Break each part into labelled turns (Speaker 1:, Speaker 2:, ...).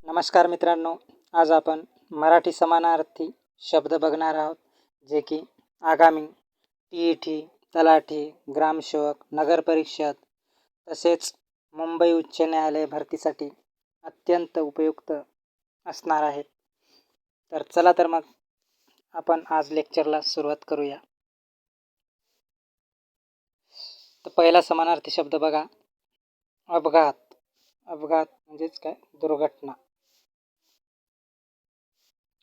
Speaker 1: नमस्कार मित्रांनो, आज आपण मराठी समानार्थी शब्द बघणार आहोत, जे की आगामी TET, तलाठी, ग्रामसेवक, नगरपरिषद तसेच मुंबई उच्च न्यायालय भरतीसाठी अत्यंत उपयुक्त असणार आहेत. तर चला तर मग आपण आज लेक्चरला सुरुवात करूया. तर पहिला समानार्थी शब्द बघा, अपघात. अपघात म्हणजेच काय? दुर्घटना.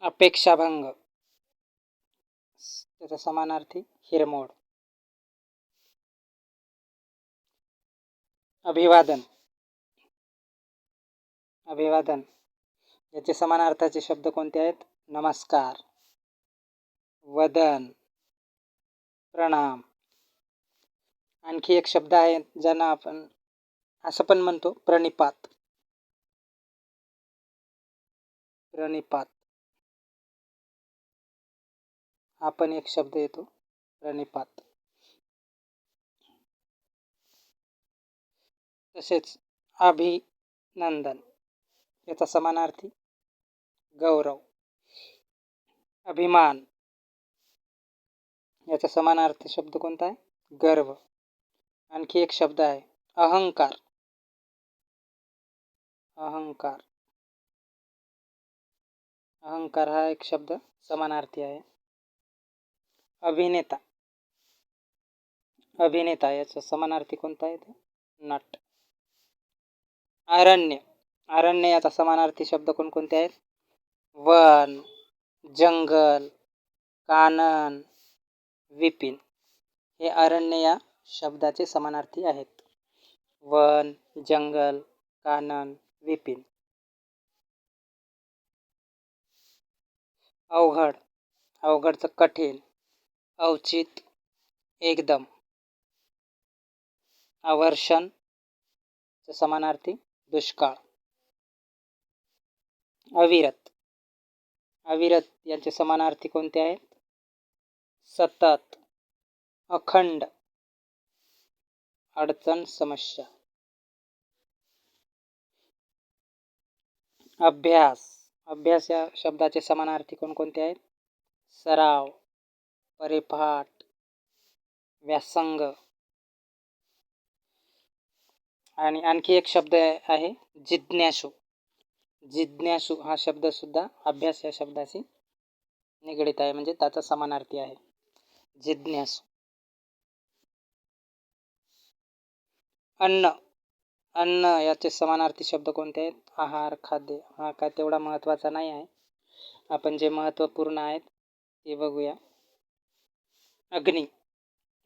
Speaker 1: अपेक्षाभंग, त्याचा समानार्थी हिरमोड. अभिवादन. अभिवादन याचे समानार्थाचे शब्द कोणते आहेत? नमस्कार, वदन, प्रणाम. आणखी एक शब्द आहे ज्यांना आपण असं पण म्हणतो, प्रणिपात. प्रणिपात हा पण एक शब्द येतो, प्रणिपात. तसेच अभिनंदन याचा समानार्थी गौरव. अभिमान याचा समानार्थी शब्द कोणता आहे? गर्व. आणखी एक शब्द आहे अहंकार. अहंकार. अहंकार हा एक शब्द समानार्थी आहे. अभिनेता. अभिनेता याचा समानार्थी कोणता आहे? नट. अरण्य. अरण्य याचा समानार्थी शब्द कोणकोणते आहेत? वन, जंगल, कानन, विपिन. हे अरण्य या शब्दाचे समानार्थी आहेत. वन, जंगल, कानन, विपिन. अवघड. अवघडचं कठीण. अवचित, एकदम. अवर्षण समानार्थी दुष्काळ. अविरत. अविरत यांचे समानार्थी कोणते आहेत? सतत, अखंड, अडचण, समस्या. अभ्यास. अभ्यास या शब्दाचे समानार्थी कोणकोणते आहेत? सराव, परिपाठ, व्यासंग. आणि आणखी एक शब्द आहे जिज्ञासू. जिज्ञासू हा शब्द सुद्धा अभ्यास या शब्दाशी निगडित आहे, म्हणजे त्याचा समानार्थी आहे जिज्ञासू. अन्न. अन्न याचे समानार्थी शब्द कोणते आहेत? आहार, खाद्य. हा काय तेवढा महत्त्वाचा नाही आहे, आपण जे महत्त्वपूर्ण आहेत ते बघूया. अग्नी.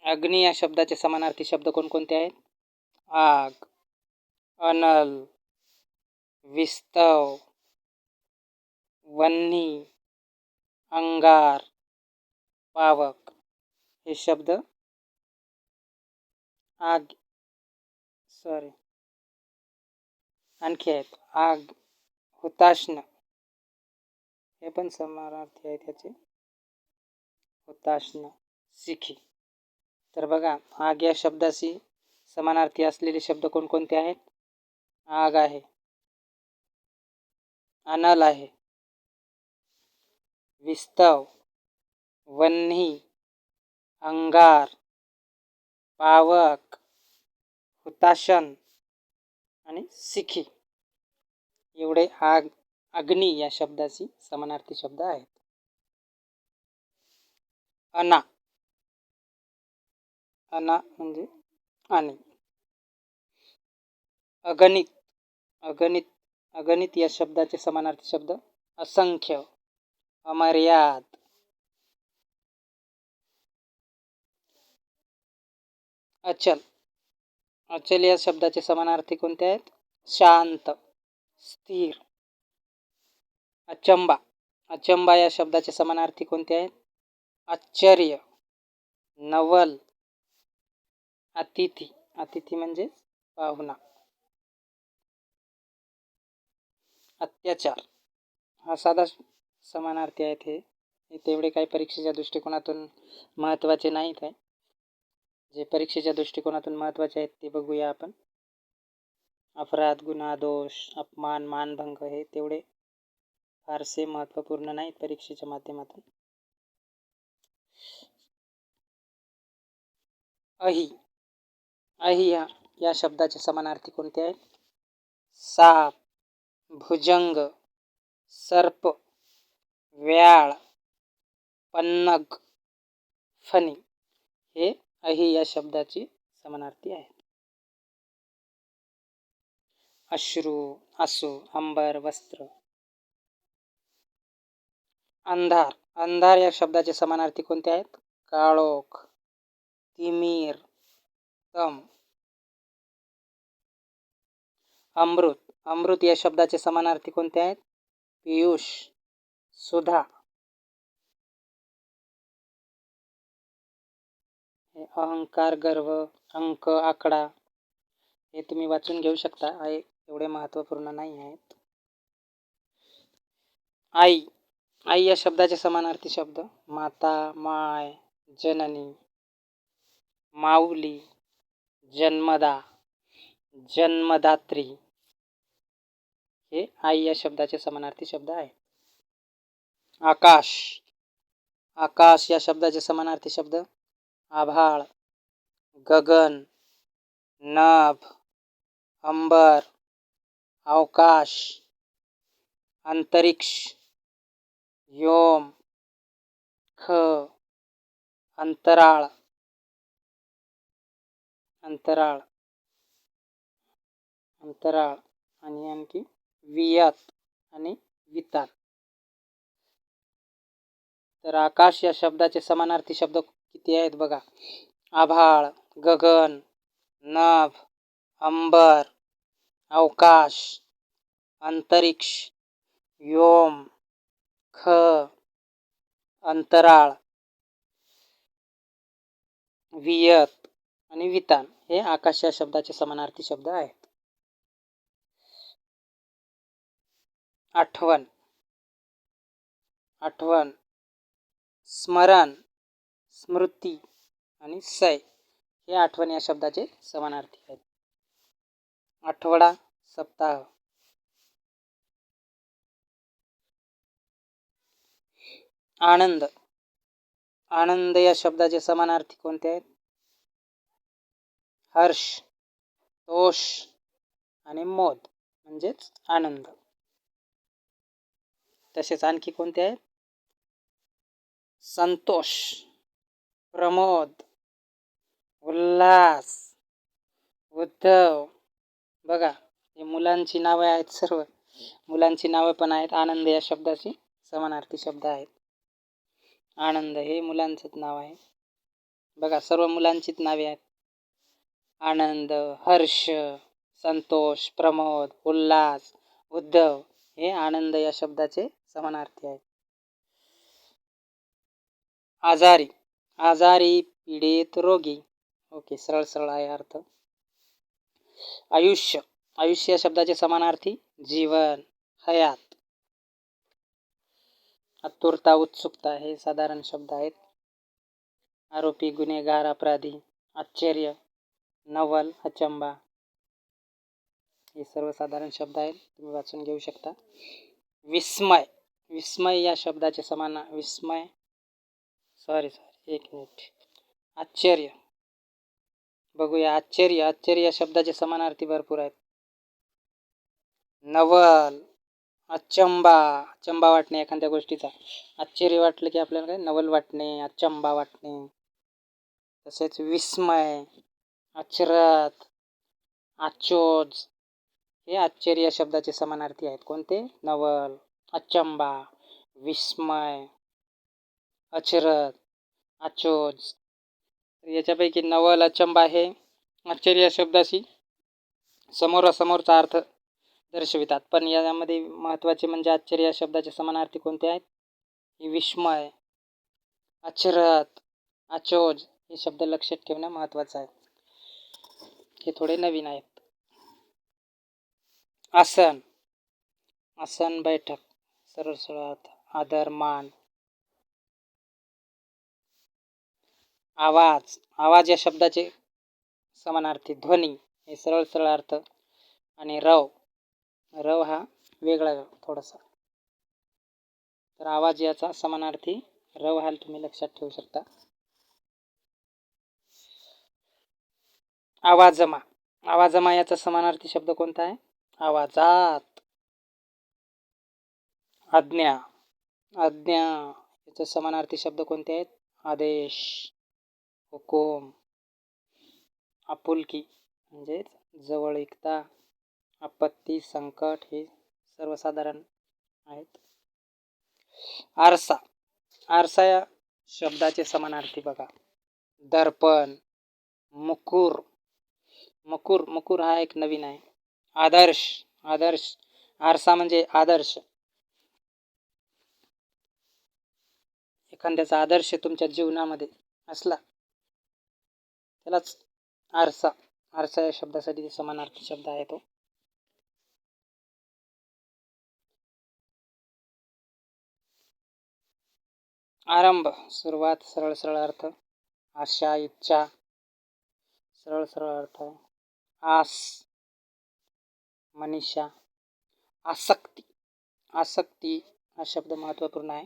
Speaker 1: अग्नी या शब्दाचे समानार्थी शब्द कोणकोणते आहेत? आग, अनल, विस्तव, वन्ही, अंगार, पावक. हे शब्द आणखी आहेत आग, हुताशना. हे पण समानार्थी आहेत त्याचे. हुताशना, शिखी. तर बघा, आग या शब्दाशी समानार्थी असलेले शब्द कोणकोणते आहेत? आग आहे, अनल आहे, विस्तव, वन्ही, अंगार, पावक, हुताशन आणि शिखी. एवढे आग, अग्नी या शब्दाशी समानार्थी शब्द आहेत. अना. अना म्हणजे आणि. अगणित. अगणित. अगणित या शब्दाचे समानार्थी शब्द असंख्य, अमर्याद. अचल. अचल या शब्दाचे समानार्थी कोणते आहेत? शांत, स्थिर. अचंबा. अचंबा या शब्दाचे समानार्थी कोणते आहेत? आश्चर्य, नवल. अतिथी. अतिथी म्हणजे पाहुणा. अत्याचार हा साधा समानार्थी आहेत. हे तेवढे काही परीक्षेच्या दृष्टिकोनातून महत्त्वाचे नाहीत आहे. जे परीक्षेच्या दृष्टिकोनातून महत्त्वाचे आहेत ते बघूया आपण. अपराध, गुन्हा, दोष, अपमान, मानभंग हे तेवढे फारसे महत्त्वपूर्ण नाहीत परीक्षेच्या माध्यमातून. अहि. अहि या शब्दाचे समानार्थी कोणते आहेत? साप, भुजंग, सर्प, व्याळ, पन्नग, फणी हे अहि या शब्दाचे समानार्थी आहेत. अश्रू, आसू, अंबर, वस्त्र. अंधार. अंधार या शब्दाचे समानार्थी कोणते आहेत? काळोख, तिमीर, तम. अमृत. अमृत या शब्दाचे समानार्थी कोणते आहेत? पियुष, सुधा. अहंकार, गर्व, अंक, आकडा हे तुम्ही वाचून घेऊ शकता, आहे एवढे महत्त्वपूर्ण नाही आहेत. आई. आई या शब्दाचे समानार्थी शब्द माता, माय, जननी, माऊली, जन्मदा, जन्मदात्री हे आई या शब्दाचे समानार्थी शब्द आहेत. आकाश. आकाश या शब्दाचे समानार्थी शब्द आभाळ, गगन, नभ, अंबर, अवकाश, अंतरिक्ष, व्योम, ख, अंतराळ, अंतराळ, अंतराळ आणि आणखी वियत आणि वितान. तर आकाश या शब्दाचे समानार्थी शब्द किती आहेत बघा? आभाळ, गगन, नभ, अंबर, अवकाश, अंतरिक्ष, व्योम, ख, अंतराळ, वियत आणि वितान हे आकाश या शब्दाचे समानार्थी शब्द आहेत. आठवण. आठवण, स्मरण, स्मृती आणि सय हे आठवण या शब्दाचे समानार्थी आहेत. आठवडा, सप्ताह. आनंद. आनंद या शब्दाचे समानार्थी कोणते आहेत? हर्ष, तोष आणि मोद म्हणजेच आनंद. तसेच आणखी कोणते आहेत? संतोष, प्रमोद, उल्हास, उद्धव. बघा हे मुलांची नावे आहेत, सर्व मुलांची नावे पण आहेत. आनंद या शब्दाची समानार्थी शब्द आहेत. आनंद हे मुलांचंच नाव आहे. बघा सर्व मुलांचीच नावे आहेत. आनंद, हर्ष, संतोष, प्रमोद, उल्हास, उद्धव हे आनंद या शब्दाचे समानार्थी आहेत. आजारी. आजारी, पीडित, रोगी. ओके, सरळ सरळ आहे अर्थ. आयुष्य. आयुष्य या शब्दाचे समानार्थी जीवन, हयात. आतुरता, उत्सुकता हे साधारण शब्द आहेत. आरोपी, गुन्हेगार, अपराधी. आश्चर्य, नवल, अचंबा हे सर्वसाधारण शब्द आहेत, तुम्ही वाचून घेऊ शकता. विस्मय. विस्मय या शब्दाचे विस्मय एक मिनिट. आश्चर्य. बघूया आश्चर्य. आश्चर्य या शब्दाचे समानार्थी भरपूर आहेत. नवल, अचंबा, अचंबा वाटणे एखाद्या गोष्टीचा. आश्चर्य वाटलं की आपल्याला काय नवल वाटणे, अचंबा वाटणे. तसेच विस्मय, अचरत, आचोज हे आश्चर्य या शब्दाचे समानार्थी आहेत. कोणते? नवल, अचंबा, विस्मय, अचरत, आचोज. याच्यापैकी नवल, अचंबा हे आश्चर्य या शब्दाशी समोरासमोरचा अर्थ दर्शवितात. पण यामध्ये महत्त्वाचे म्हणजे आश्चर्य या शब्दाचे समानार्थी कोणते आहेत? विस्मय, अचरत, आचोज हे शब्द लक्षात ठेवणं महत्त्वाचं आहे. हे थोडे नवीन आहेत. आसन. आसन, बैठक. सरळ सरळ अर्थ आदर, मान. आवाज. आवाज या शब्दाचे समानार्थी ध्वनी हे सरळ सरळ अर्थ आणि रव, रव हा वेगळा थोडासा. तर आवाज याचा समानार्थी रव हा तुम्ही लक्षात ठेवू शकता. आवाजमा, आवाजमा याचा समानार्थी शब्द कोणता आहे? आवाजात. आज्ञा, आज्ञा याचा समानार्थी शब्द कोणते आहेत? आदेश, हुकूम. आपुलकी म्हणजेच जवळीकता, आपत्ती, संकट हे सर्वसाधारण आहेत. आरसा, आरसा या शब्दाचे समानार्थी बघा. दर्पण, मुकुर, मुकुर, मुकुर हा एक नवीन आहे. आदर्श, आदर्श, आरसा म्हणजे आदर्श. एखाद्याचा आदर्श तुमच्या जीवनामध्ये असला त्यालाच आरसा, आरसा या शब्दासाठी समानार्थी शब्द आहे तो. आरंभ, सुरुवात, सरळ सरळ अर्थ. आशा, इच्छा, सरळ सरळ अर्थ आहे. आस, मनीषा. आसक्ती, आसक्ती हा शब्द महत्त्वपूर्ण आहे.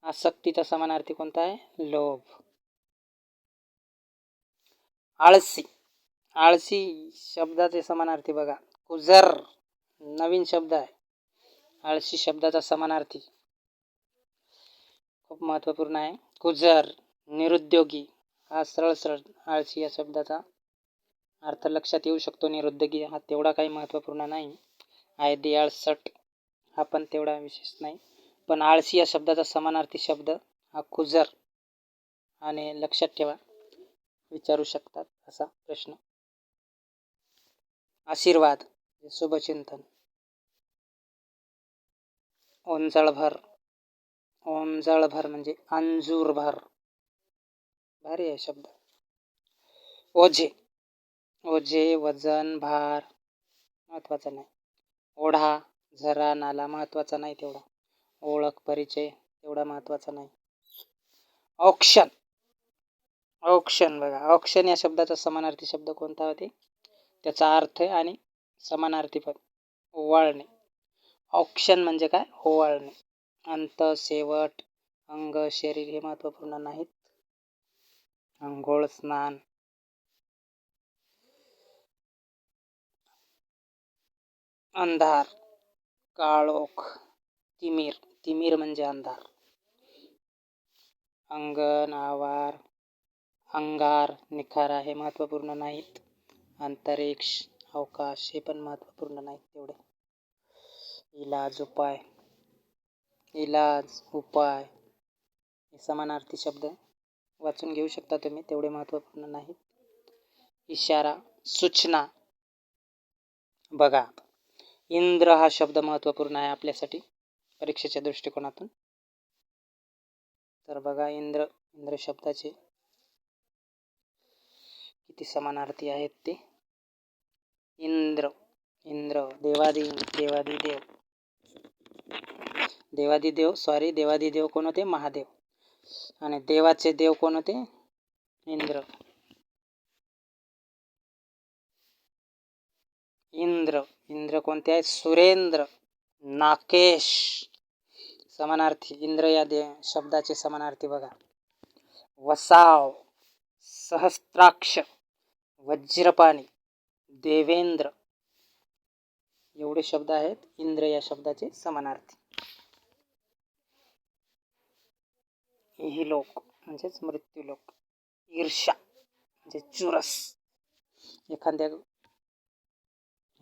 Speaker 1: आसक्तीचा समानार्थी कोणता आहे? लोभ. आळसी, आळसी शब्दाचे समानार्थी बघा. कुजर, नवीन शब्द आहे. आळशी शब्दाचा समानार्थी खूप महत्त्वपूर्ण आहे. कुजर, निरुद्योगी हा सरळ सरळ आळशी या शब्दाचा अर्थ लक्षात येऊ शकतो. निरुद्योगी हा तेवढा काही महत्त्वपूर्ण नाही आहे. दियाळसट हा पण तेवढा विशेष नाही. पण आळशी या शब्दाचा समानार्थी शब्द हा कुजर. आणि लक्षात ठेवा, विचारू शकतात असा प्रश्न. आशीर्वाद, शुभचिंतन. ओंजळभर, ओंजळभर म्हणजे अंजूरभर, भारी आहे शब्द. ओझे, ओझे वजन भार महत्वाचा नाही. ओढा, झरा, नाला महत्वाचा नाही तेवढा. ओळख, परिचय तेवढा महत्वाचा नाही. औक्षण, औक्षण बघा. औक्षण या शब्दाचा समानार्थी शब्द कोणता होते? त्याचा अर्थ आणि समानार्थी पण ओवाळणे. औक्षण म्हणजे काय? ओवाळणे. अंत, शेवट, अंग, शरीर हे महत्त्वपूर्ण नाहीत. अंघोळ, स्नान. अंधार, काळोख, तिमीर, तिमीर म्हणजे अंधार. अंगण, आवार, अंगार, निखारा हे महत्त्वपूर्ण नाहीत. अंतरिक्ष, अवकाश हे पण महत्त्वपूर्ण नाहीत तेवढे. इलाज, उपाय, इलाज, उपाय हे समानार्थी शब्द वाचून घेऊ शकता तुम्ही, तेवढे महत्त्वपूर्ण नाहीत. इशारा, सूचना. बघा, इंद्र हा शब्द महत्त्वपूर्ण आहे आपल्यासाठी परीक्षेच्या दृष्टिकोनातून. तर बघा, इंद्र, इंद्र शब्दाचे किती समानार्थी आहेत ते. इंद्र, इंद्र, देवादिदेव, देवादिदेव, सॉरी, देवादिदेव कोण होते? महादेव. आणि देवाचे देव कोण होते? इंद्र. इंद्र, इंद्र कोणते आहे? सुरेंद्र, नाकेश. समानार्थी इंद्र या शब्दाचे समानार्थी बघा. वसाव, सहस्त्राक्ष, वज्रपाणी, देवेंद्र एवढे शब्द आहेत इंद्र या शब्दाचे समानार्थी. इहलोक म्हणजेच मृत्यूलोक. ईर्ष्या म्हणजे चुरस. एखाद्या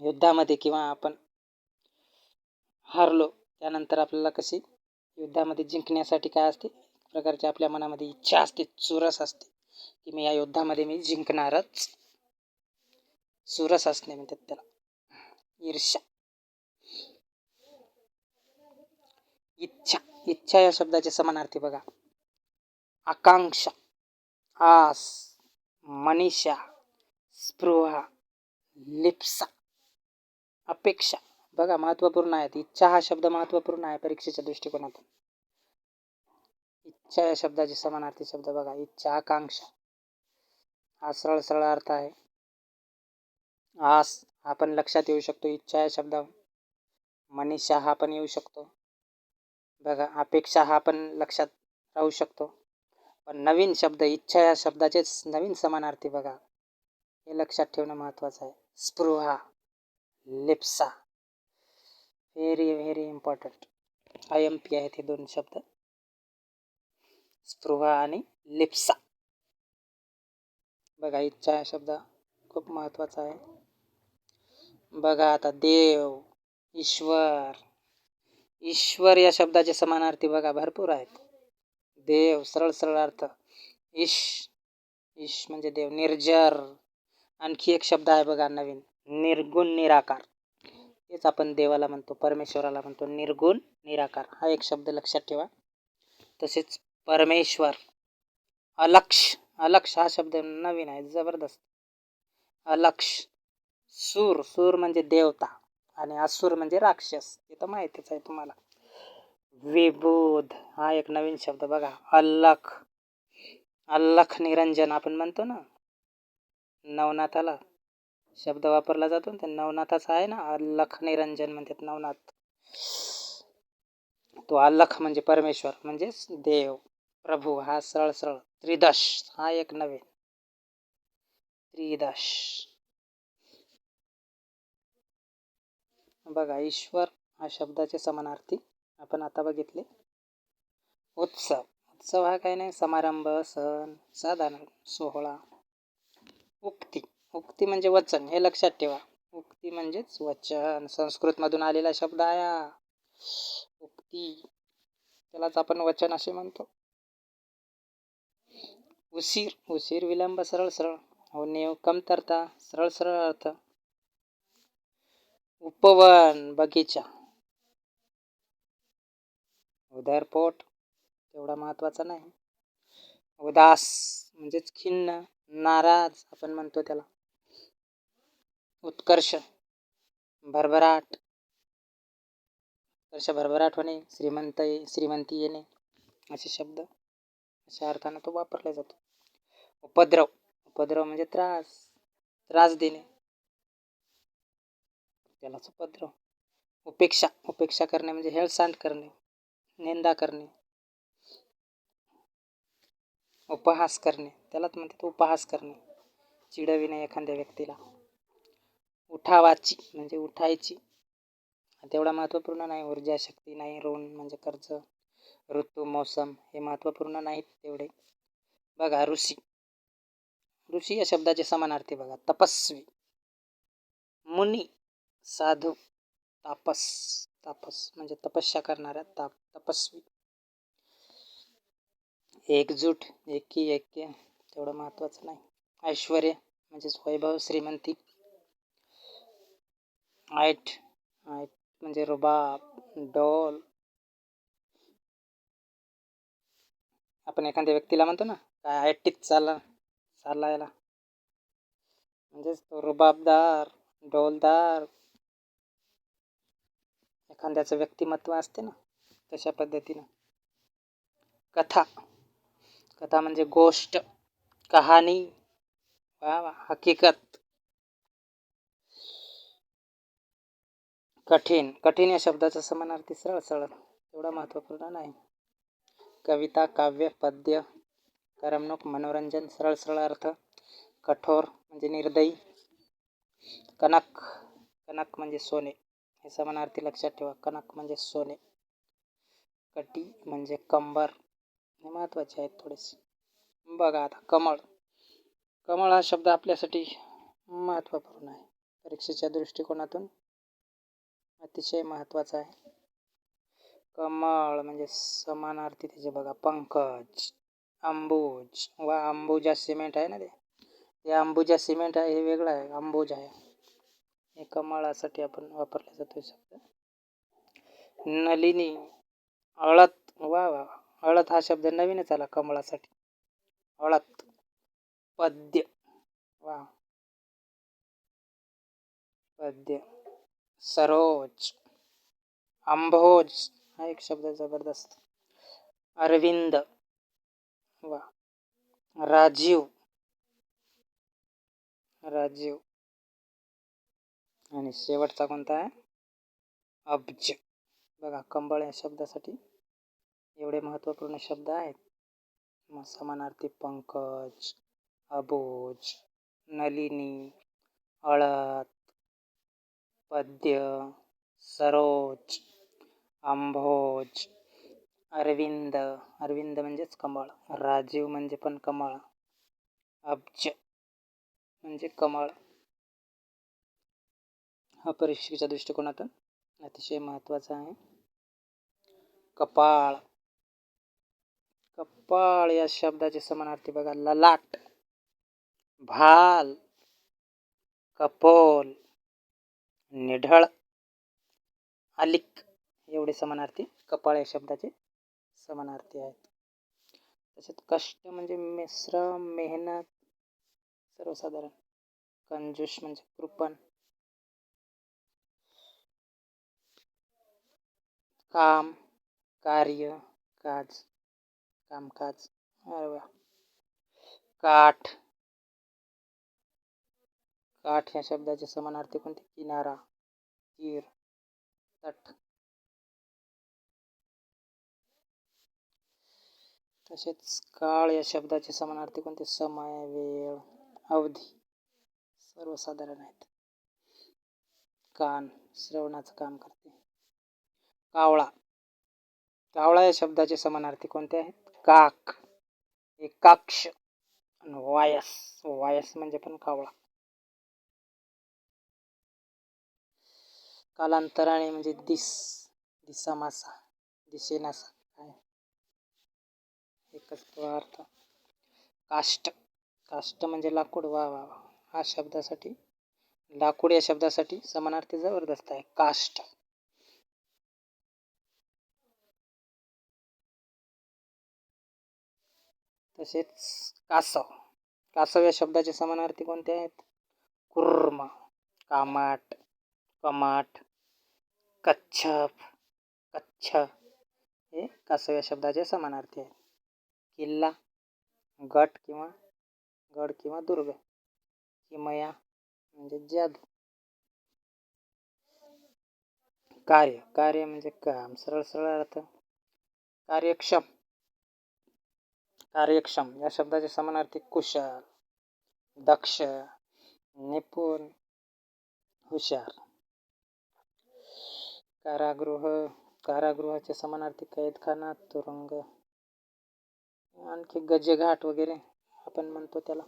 Speaker 1: युद्धामध्ये किंवा आपण हारलो त्यानंतर आपल्याला कशी युद्धामध्ये जिंकण्यासाठी काय असते? प्रकारची आपल्या मनामध्ये इच्छा असते, चुरस असते की मी या युद्धामध्ये मी जिंकणारच. चुरस असणे म्हणतात त्याला. ईर्ष्या. इच्छा, इच्छा या शब्दाचे समानार्थी बघा. आकांक्षा, आस, मनीषा, स्पृहा, लिप्सा, अपेक्षा. बघा, महत्त्वपूर्ण आहेत. इच्छा हा शब्द महत्त्वपूर्ण आहे परीक्षेच्या दृष्टिकोनातून. इच्छा या शब्दाचे समानार्थी शब्द बघा. इच्छा, आकांक्षा हा सरळ सरळ अर्थ आहे. आस, हा पण लक्षात येऊ शकतो इच्छा या शब्दावर. मनीषा हा पण येऊ शकतो. बघा अपेक्षा हा पण लक्षात राहू शकतो. पण नवीन शब्द इच्छा या शब्दाचेच नवीन समानार्थी बघा, हे लक्षात ठेवणं महत्त्वाचं आहे. Spruha, Lipsa, very very important. IMP आहेत हे दोन शब्द, स्पृहा आणि लिप्सा. बघा इच्छा हा शब्द खूप महत्त्वाचा आहे. बघा आता देव, ईश्वर. ईश्वर या शब्दाचे समानार्थी बघा भरपूर आहेत. देव सरळ सरळ अर्थ ईश, ईश म्हणजे देव. निर्जर, आणखी एक शब्द आहे बघा नवीन, निर्गुण निराकार. तेच आपण देवाला म्हणतो, परमेश्वराला म्हणतो निर्गुण निराकार. हा एक शब्द लक्षात ठेवा. तसेच परमेश्वर. अलक्ष, अलक्ष हा शब्द नवीन आहे, जबरदस्त. अलक्ष. सूर, सूर म्हणजे देवता आणि असुर म्हणजे राक्षस, हे तर माहितीच आहे तुम्हाला. विबुध हा एक नवीन शब्द बघा. अल्लख, अल्लख निरंजन आपण म्हणतो ना नवनाथाला शब्द वापरला जातो ना, ते नवनाथाचा आहे ना, अल्लख निरंजन म्हणतात नवनाथ. तो अल्लख म्हणजे परमेश्वर म्हणजेच देव, प्रभू. हा सरळ सरळ. त्रिदश हा एक नवीन, त्रिदश. बघा ईश्वर हा शब्दाचे समानार्थी आपण आता बघितले. उत्सव, उत्सव हा काही नाही, समारंभ, सण, साधारण सोहळा. उक्ती, उक्ती म्हणजे वचन, हे लक्षात ठेवा. उक्ती म्हणजेच वचन, संस्कृतमधून आलेला शब्द आहे हा. उक्ती, त्यालाच आपण वचन असे म्हणतो. उशीर, उशीर विलंब सरळ सरळ. उणीव कमतरता, सरळ सरळ अर्थ. उपवन बगीचा. उदरपोट तेवढा महत्त्वाचा नाही. उदास म्हणजेच खिन्न, नाराज आपण म्हणतो त्याला. उत्कर्ष, भरभराट, उत्कर्ष भरभराट होणे, श्रीमंती येणे, असे शब्द अशा अर्थानं तो वापरला जातो. उपद्रव, उपद्रव म्हणजे त्रास, त्रास देणे, त्यालाच उपद्रव. उपेक्षा, उपेक्षा करणे म्हणजे हेळसांड करणे, निंदा करणे. उपहास करणे, त्यालाच म्हणतात उपहास करणे, चिडविणे एखाद्या व्यक्तीला. उठावाची म्हणजे उठायची, तेवढा महत्त्वपूर्ण नाही. ऊर्जा, शक्ती नाही. ऋण म्हणजे कर्ज, ऋतू, मोसम हे महत्त्वपूर्ण नाहीत तेवढे. बघा ऋषी, ऋषी या शब्दाचे समानार्थी बघा. तपस्वी, मुनी, साधू, तापस, तापस म्हणजे तपस्या करणारा तपस्वी. एकजूट, एकी, ऐक्य तेवढं महत्त्वाचं नाही. ऐश्वर्य म्हणजेच वैभव, श्रीमंती. ऐट, ऐट म्हणजे रुबाब, डोल. आपण एखाद्या व्यक्तीला म्हणतो ना काय ऐटीत चालायला, म्हणजेच तो रुबाबदार, डोलदार एखाद्याचं व्यक्तिमत्व असते ना, तशा पद्धतीनं. कथा, कथा म्हणजे गोष्ट, कहाणी, वा वा, हकीकत. कठीण, कठीण या शब्दाचा समानार्थी सरळ सरळ, एवढा महत्त्वपूर्ण नाही. कविता, काव्य, पद्य, करमणूक, मनोरंजन, सरळ सरळ अर्थ. कठोर म्हणजे निर्दयी. कनक, कनक म्हणजे सोने, हे समानार्थी लक्षात ठेवा. कनक म्हणजे सोने. कटी म्हणजे कंबर, हे महत्त्वाचे आहेत थोडेसे. बघा आता कमळ, कमळ हा शब्द आपल्यासाठी महत्त्वपूर्ण आहे, परीक्षेच्या दृष्टिकोनातून अतिशय महत्त्वाचा आहे. कमळ म्हणजे समानार्थी त्याचे बघा. पंकज, अंबुज वा अंबुजा सिमेंट आहे ना, ते अंबुजा सिमेंट आहे, हे वेगळं आहे, अंबुज आहे. हे कमळासाठी आपण वापरला जातो शब्द. नलिनी, अळत, वा वा, अळत हा शब्द नवीनच आला कमळासाठी. अळत. पद्य, वा, पद्य. सरोज, आंभोज हा एक शब्द जबरदस्त. अरविंद, वा. राजीव, राजीव. आणि शेवटचा कोणता आहे? अब्ज. बघा, कंबळ या शब्दासाठी एवढे महत्त्वपूर्ण शब्द आहेत. मग समानार्थी पंकज, अबोज, नलिनी, अळत, पद्य, सरोज, आंभोज, अरविंद. अरविंद म्हणजेच कमळ. राजीव म्हणजे पण कमळ. अब्ज म्हणजे कमळ. हा परीक्षेच्या दृष्टिकोनातून अतिशय महत्त्वाचा आहे. कपाळ. कपाळ या शब्दाचे समानार्थी बघा, ललाट, भाल, कपोल, निढळ, आलिक. एवढे समानार्थी कपाळ या शब्दाचे समानार्थी आहेत. तसेच कष्ट म्हणजे मिश्र, मेहनत, सर्वसाधारण. कंजूस म्हणजे कृपण. काम, कार्य, काज, कामकाज. काठ. काठ ह्या शब्दाचे समानार्थी कोणते? किनारा, तीर, तट. तसेच काळ या शब्दाचे समानार्थी कोणते? समय, वेळ, अवधी, सर्वसाधारण आहेत. कान, श्रवणाचं काम करते. कावळा. कावळा या शब्दाचे समानार्थी कोणते आहेत? काक, एकाक्ष आणि वायस. वायस म्हणजे पण कावळा. कालांतराने म्हणजे दिसा मासा, दिसेनासा. काय एकच तो अर्थ. काष्ट. काष्ट म्हणजे लाकूड. वा वा वा. हा शब्दासाठी, लाकूड या शब्दासाठी समानार्थी जबरदस्त आहे. काष्ट. तसेच कासव. कासव या शब्दाचे समानार्थी कोणते आहेत? कुर्म, कामाट, कमाट, कच्छप, कच्छ. हे कासव या शब्दाचे समानार्थी आहेत. किल्ला, गड किंवा दुर्ग. किमया म्हणजे जादू. कार्य. कार्य म्हणजे काम. सरळ सरळ अर्थ. कार्यक्षम. कार्यक्षम या शब्दाचे समानार्थी कुशल, दक्ष, निपुण, हुशार. कारागृह. कारागृहाचे समानार्थी कैदखाना, तुरुंग. आणखी गजेघाट वगैरे आपण म्हणतो त्याला.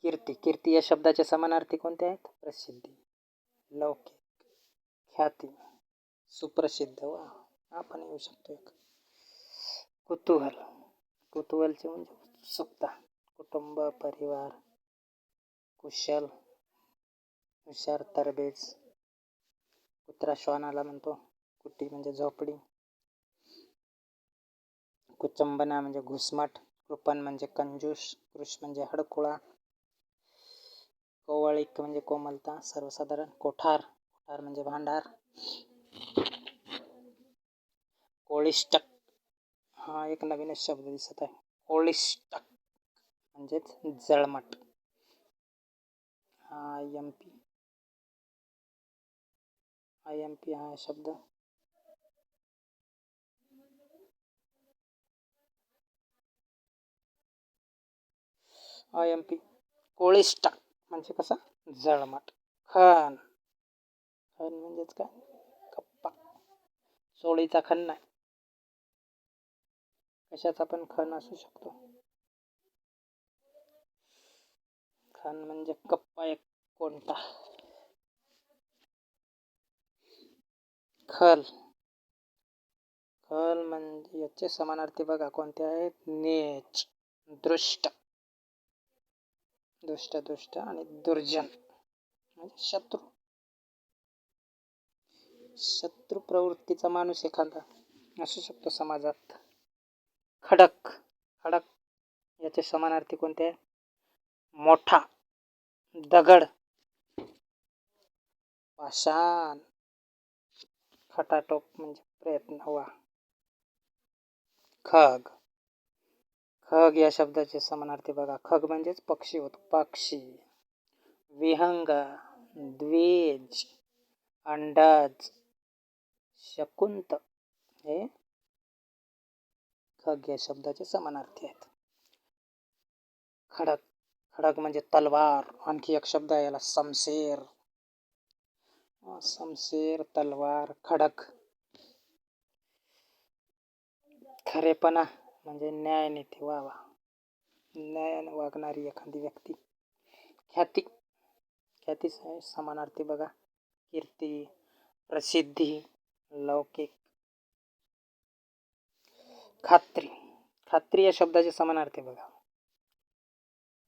Speaker 1: कीर्ती. कीर्ती या शब्दाचे समानार्थी कोणते आहेत? प्रसिद्धी, लौकिक, ख्याती, सुप्रसिद्ध. वा, आपण येऊ शकतो एक. कुतूहल. कुतूहलचे म्हणजे उत्सुकता. कुटुंब, परिवार. कुशल, हुशार, तरबेज. कुत्रा श्वानाला म्हणतो. कुटी म्हणजे झोपडी. कुचंबना म्हणजे घुसमट. कृपण म्हणजे कंजूस. कृश म्हणजे हडकुळा. कोवळीक म्हणजे कोमलता, सर्वसाधारण. कोठार. कोठार म्हणजे भांडार. कोळिष्टक. हा एक नवीनच शब्द दिसत आहे. कोळिष्टक म्हणजेच जळमट. IMP. IMP हा शब्द IMP. कोळिष्टक म्हणजे कसा? जळमट. खण. खण म्हणजेच काय? कप्पा. सोळीचा खण नाही. कशाचा पण खण असू शकतो. खण म्हणजे कप्पा एक कोणता. खल. खल म्हणजे याचे समानार्थी बघा कोणते आहेत? नीच, दृष्ट. दुष्ट आणि दुर्जन म्हणजे शत्रू. शत्रू प्रवृत्तीचा माणूस एखादा असू शकतो समाजात. खडक. खडक याचे समानार्थी कोणते आहे? मोठा, दगड, पाषाण. खटाटोप म्हणजे प्रयत्न. वा. खग. खग या शब्दाचे समानार्थी बघा. खग म्हणजेच पक्षी होतो. पक्षी. विहंग. द्विज, अंडज, शकुंत हे खग या शब्दाचे समानार्थी आहेत. खडक, खडक म्हणजे तलवार. आणखी एक शब्द आहे याला शमशेर. शमशेर, तलवार, खडक. खरेपणा म्हणजे न्यायनीती, वा वा, न्यायाने वागणारी एखादी व्यक्ती. ख्याती, ख्याती समानार्थी बघा, कीर्ती, प्रसिद्धी, लौकिक. खात्री, खात्री या शब्दाचे समानार्थी बघा,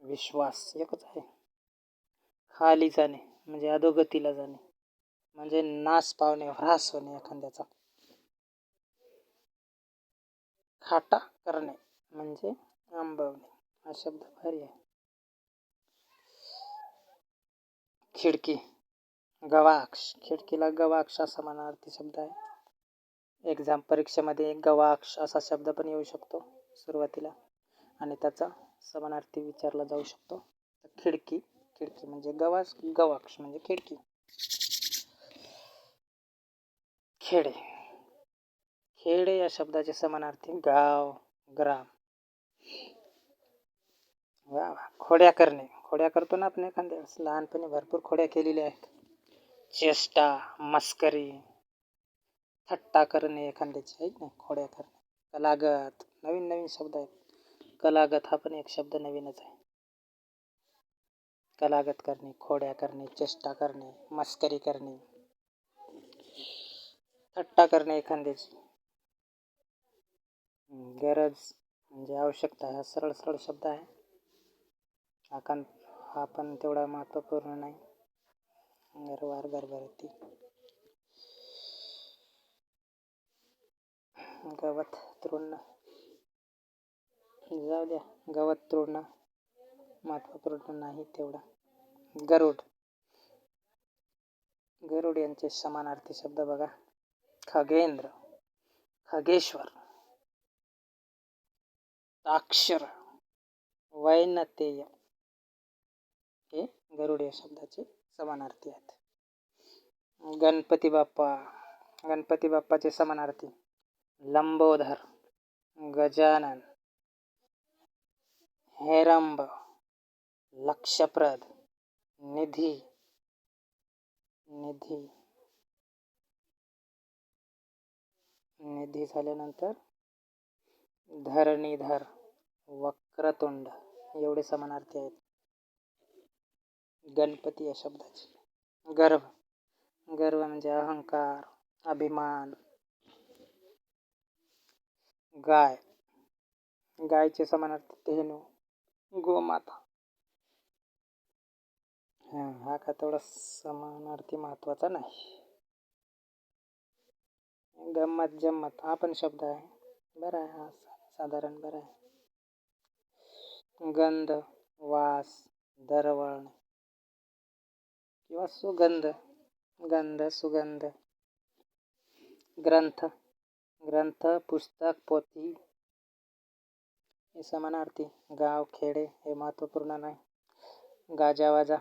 Speaker 1: विश्वास, एकच आहे. खाली जाणे म्हणजे अधोगतीला जाणे, म्हणजे नाश पावणे, ह्रास होणे एखाद्याचा. खाटा करणे म्हणजे आंबवणे, हा शब्द भारी आहे. खिडकी, गवाक्ष, खिडकीला गवाक्ष हा समानार्थी शब्द आहे. एक्झाम परीक्षेमध्ये गवाक्ष असा शब्द पण येऊ शकतो सुरुवातीला, आणि त्याचा समानार्थी विचारला जाऊ शकतो. खिडकी, खिडकी म्हणजे गवाक्ष म्हणजे खिडकी. खेडे, खेडे या शब्दाचे समानार्थी गाव, ग्राम. वा वा. खोड्या करणे, खोड्या करतो ना आपण एखाद्या वेळेस, लहानपणी भरपूर खोड्या केलेल्या आहेत. चेष्टा, मस्करी, थट्टा करणे एखाद्याची, आहे ना, खोड्या करणे. कलागत, नवीन नवीन शब्द आहेत. कलागत हा पण एक शब्द नवीनच आहे. कलागत करणे, खोड्या करणे, चेष्टा करणे, मस्करी करणे, थट्टा करणे एखाद्याची. गरज म्हणजे आवश्यकता, हा सरळ सरळ शब्द आहे. हा पण तेवढा महत्त्वपूर्ण नाही. गरवार, गरगरती. गवत तृण, जाऊ द्या, गवत तृण महत्त्वपूर्ण नाही तेवढा. गरुड, गरुड यांचे समानार्थी शब्द बघा, खगेंद्र, खगेश्वर, अक्षर, वैनतेय हे गरुड या शब्दाचे समानार्थी आहेत. गणपती बाप्पा, गणपती बाप्पाचे समानार्थी लंबोदर, गजानन, हेरंब, लक्षप्रद, निधी, निधी, निधी झाल्यानंतर धरणीधर, वक्रतुंड, एवढे समानार्थी आहेत गणपती या शब्दाचे. गर्व, गर्व म्हणजे अहंकार, अभिमान. गाय, गायचे समानार्थी धेनू, गोमाता. हा का तेवढा समानार्थी महत्वाचा नाही. गंमत जम्मत हा पण शब्द आहे, बरा आहे, हा साधारण बरा आहे. गंध, वास, दरवळणे किंवा सुगंध, गंध, सुगंध. ग्रंथ, ग्रंथ, पुस्तक, पोथी हे समानार्थी. गाव, खेडे हे महत्त्वपूर्ण नाही. गाजावाजा,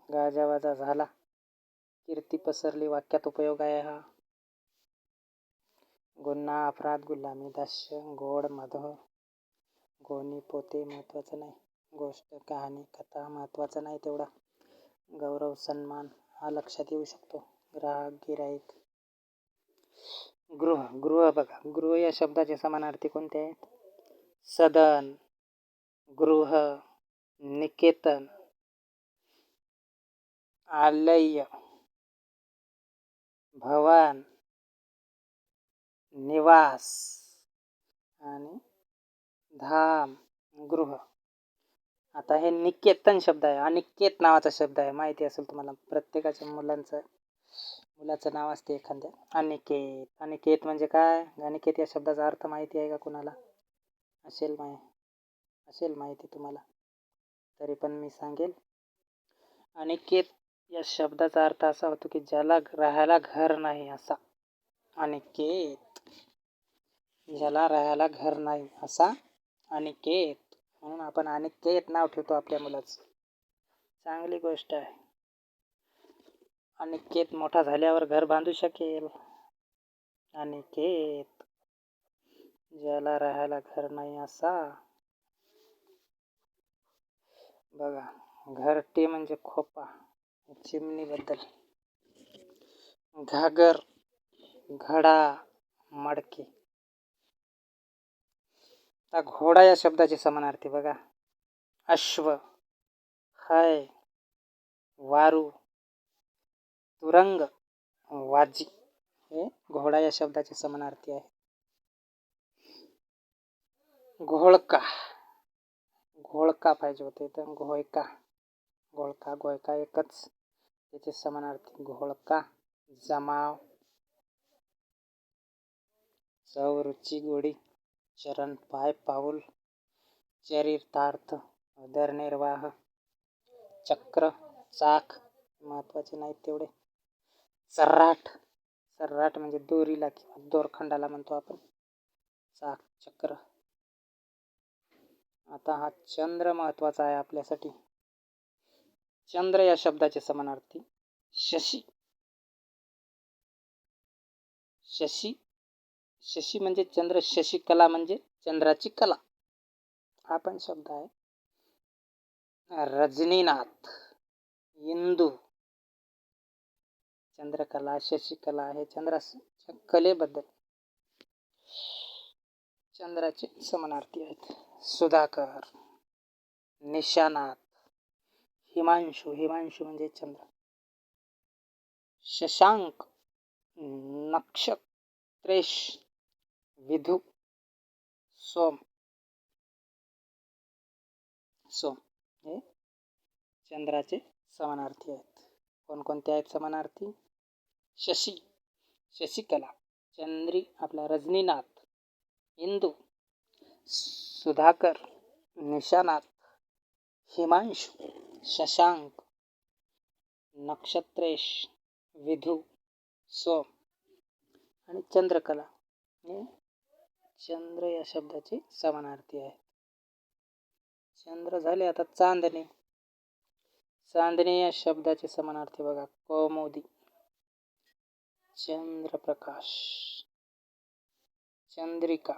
Speaker 1: गाजावाजा झाला, कीर्ती पसरली वाक्यात उपयोग आहे हा. गुन्हा, अपराध, गुलामी, दास्य, गोड, मधुर, गोणी, पोते महत्त्वाचं नाही. गोष्ट, कहाणी, कथा महत्त्वाचं नाही तेवढा. गौरव, सन्मान हा लक्षात येऊ शकतो. ग्राहक, गिराईक. गृह, गृह बघा, गृह या शब्दाचे समानार्थी कोणते आहेत? सदन, गृह, निकेतन, आलय, भवन, निवास आणि धाम, गृह. आता हे निकेतन शब्द आहे, अनिकेत नावाचा शब्द आहे, माहिती असेल तुम्हाला. प्रत्येकाच्या मुलाचं नाव असते एखाद्या, अनिकेत. अनिकेत म्हणजे काय? अनिकेत या शब्दाचा अर्थ माहिती आहे का कुणाला? असेल माहिती तुम्हाला, तरी पण मी सांगेल. अनिकेत या शब्दाचा अर्थ असा होतो की ज्याला राहायला घर नाही, असा अनिकेत. ज्याला राहायला घर नाही असा अनिकेत, म्हणून आपण अनिकेत नाव ठेवतो आपल्या मुलाचं. चांगली गोष्ट आहे. अनिकेत मोठा झाल्यावर घर बांधू शकेल. अनिकेत, ज्याला राहायला घर नाही असा. बघा, घरटे म्हणजे खोपा. चिमणी बद्दल. घागर, घडा, मडके. आता घोडा या शब्दाचे समानार्थी बघा. अश्व, हय, वारू, तुरंग, वाजी हे घोडा या शब्दाचे समानार्थी आहे. घोळका, घोळका पाहिजे होते तर घोयका. घोळका घोयका एकच, त्याचे समानार्थी घोळका. जमाव, चव रुची गोडी. चरण पाय पाऊल. चरितार्थ, उदरनिर्वाह. चक्र, चाक, महत्वाचे नाहीत तेवढे. सर्राट, सर्राट म्हणजे दोरीला किंवा दोरखंडाला म्हणतो आपण चाक, चक्र. आता हा चंद्र महत्वाचा आहे आपल्यासाठी. चंद्र या शब्दाचे समानार्थी शशी. शशी, शशी म्हणजे चंद्र. शशिकला म्हणजे चंद्राची कला, हा पण शब्द आहे. रजनीनाथ, इंदू. चंद्रकला, शशिकला हे चंद्राच्या कलेबद्दल चंद्राचे समानार्थी आहेत. सुधाकर, निशानाथ, हिमांशू. हिमांशू म्हणजे चंद्र. शशांक, नक्षत्रेश, विधू, सोम. सोम हे चंद्राचे समानार्थी आहेत. कोणकोणते आहेत समानार्थी? शशी, शशिकला. चंद्री आपला रजनीनाथ, इंदू, सुधाकर, निशानाथ, हिमांशू, शशांक, नक्षत्रेश, विधू, सोम आणि चंद्रकला हे चंद्र या शब्दाचे समानार्थी आहेत. चंद्र झाले. आता चांदणे. चांदणे या शब्दाचे समानार्थी बघा. कौमुदी, चंद्रप्रकाश, चंद्रिका,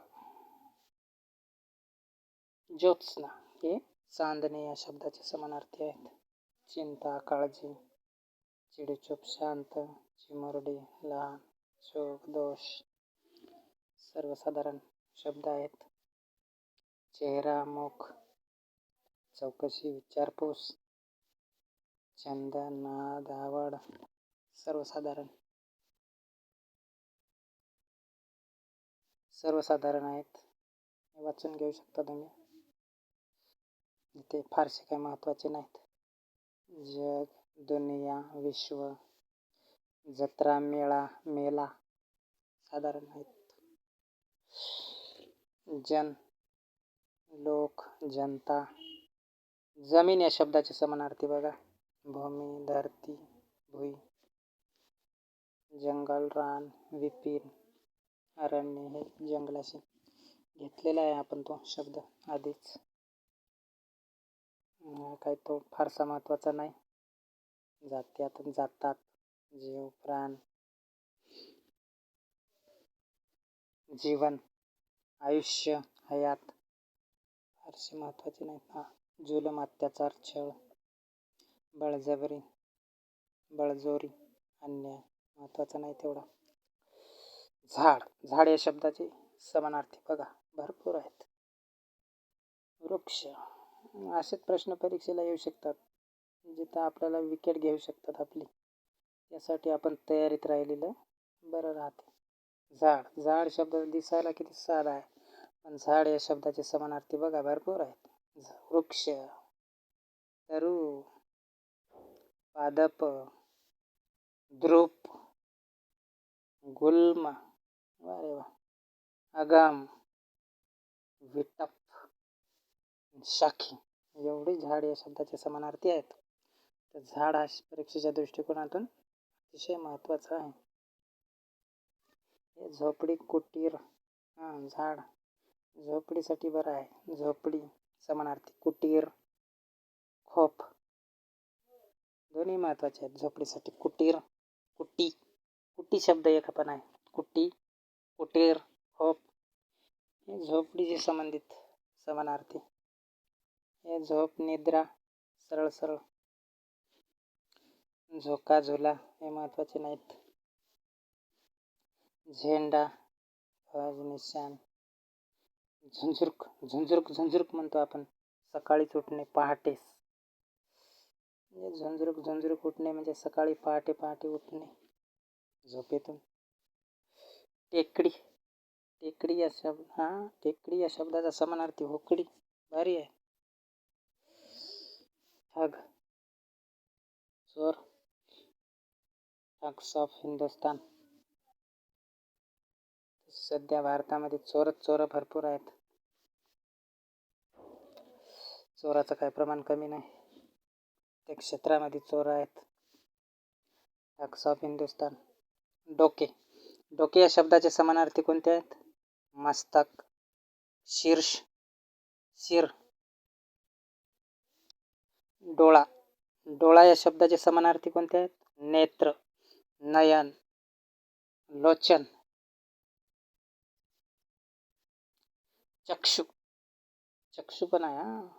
Speaker 1: ज्योत्स्ना हे चांदणे या शब्दाचे समानार्थी आहेत. चिंता, काळजी, चिडीचूप, शांत, चिमुरडी, लहान, चूक, दोष सर्वसाधारण शब्द आहेत. चेहरा, मुख, चौकशी, विचारपूस, छंद, नाद, आवड सर्वसाधारण आहेत. वाचून घेऊ शकता तुम्ही. इथे फारसे काही महत्वाचे नाहीत. जग, दुनिया, विश्व, जत्रा, मेळा, मेला साधारण आहेत. जन, लोक, जनता. जमीन या शब्दाचे समानार्थी बघा. भूमी, धरती, भुई. जंगल, रान, विपीन, अरण्य हे जंगलाशी घेतलेला आहे आपण तो शब्द आधीच. काही तो फारसा महत्वाचा नाही. जात्यात, जातात, जीव, प्राण, जीवन, आयुष्य, हयात फारसे महत्वाचे नाही. जुलम, अत्याचार, छळ, बळजबरी, बळजोरी, अन्याय महत्वाचा नाही तेवढा. झाड, झाड या शब्दाचे समानार्थी बघा भरपूर आहेत. वृक्ष. असेच प्रश्न परीक्षेला येऊ शकतात जिथं आपल्याला विकेट घेऊ शकतात आपली. यासाठी आपण तयारीत राहिलेलं बरं राहते. झाड, झाड शब्द दिसायला किती साधा आहे, पण झाड या शब्दाचे समानार्थी बघा भरपूर आहेत. वृक्ष, तरु, पादप, द्रुप, गुल्म, वारे वा, अगम, विटप, शाखी एवढे झाड या शब्दाचे समानार्थी आहेत. तर झाड हा परीक्षेच्या दृष्टिकोनातून अतिशय महत्वाचा आहे. हे झोपडी, कुटीर. झाड झोपडीसाठी बरं आहे. झोपडी समानार्थी कुटीर, खोप दोन्ही महत्त्वाचे आहेत झोपडीसाठी. कुटीर, कुटी, कुटी शब्द एक पण आहे. कुटी, कुटीर, खोप हे झोपडीशी संबंधित समानार्थी. हे झोप, निद्रा, सरळ सरळ. झोका, झुला हे महत्त्वाचे नाहीत. झेंडा, ध्वज, निशाण. झुंझुरक, झुंझुरक झुंझुरक म्हणतो आपण. सकाळीच उठणे, पहाटेस. म्हणजे झुंझुरक झुंझुरक उठणे म्हणजे सकाळी पहाटे पहाटे उठणे झोपेतून. टेकडी, टेकडी या टेकडी या शब्दाचा समानार्थी होकडी. भारी आहे. ठग, चोर, ठग्स ऑफ हिंदुस्तान. सध्या भारतामध्ये चोर भरपूर आहेत. चोराचं काही प्रमाण कमी नाही. त्या क्षेत्रामध्ये चोर आहेत. Thugs of Hindustan. डोके, डोके या शब्दाचे समानार्थी कोणते आहेत? मस्तक, शीर्ष, शिर. डोळा, डोळा या शब्दाचे समानार्थी कोणते आहेत? नेत्र, नयन, लोचन. चक्षु, चक्षु पण आहे.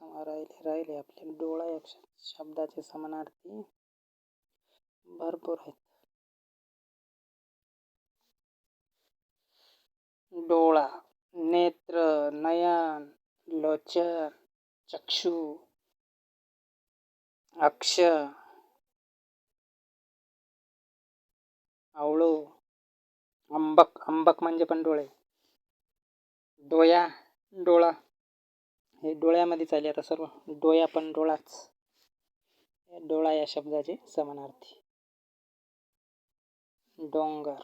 Speaker 1: राहिले आपले. डोळा या शब्दाचे समानार्थी भरपूर आहेत. डोळा, नेत्र, नयन, लोचन, चक्षु, अक्ष, आवळो, अंबक. अंबक म्हणजे पण डोळे. डोया, डोळा हे डोळ्यामध्येच आले आता सर्व. डोया पण डोळाच. डोळा या शब्दाचे समानार्थी. डोंगर,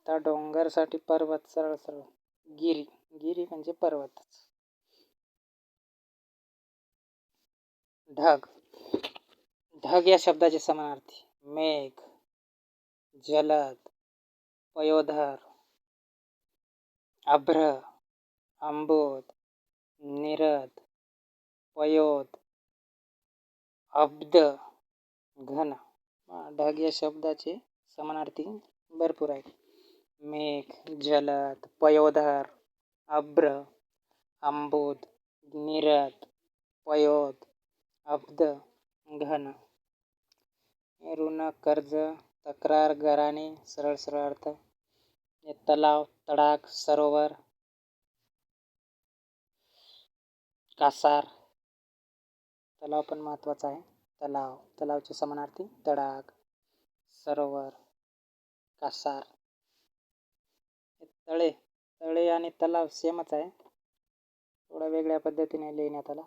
Speaker 1: त्या डोंगरसाठी पर्वत, सरळ सरळ. गिरी, गिरी म्हणजे पर्वतच. ढग, ढग या शब्दाचे समानार्थी. मेघ, जलद, पयोधर, अभ्र, अंबोध, निरद, पयोध, अब्द, घन. ढग या शब्दाचे समानार्थी भरपूर आहेत. मेघ, जलद, पयोधर, अभ्र, अंबोध, निरद, पयोध, अब्द, घन. ऋण, कर्ज, तक्रार, गराणे, सरळ सरळ अर्थ. तलाव, तडाग, सरोवर, कासार. तलाव पण महत्त्वाचा आहे. तलाव, तलावचे समानार्थी तडाग, सरोवर, कासार. तळे, तळे आणि तलाव सेमच आहे. थोडा वेगळ्या पद्धतीने लिहिण्यात आला.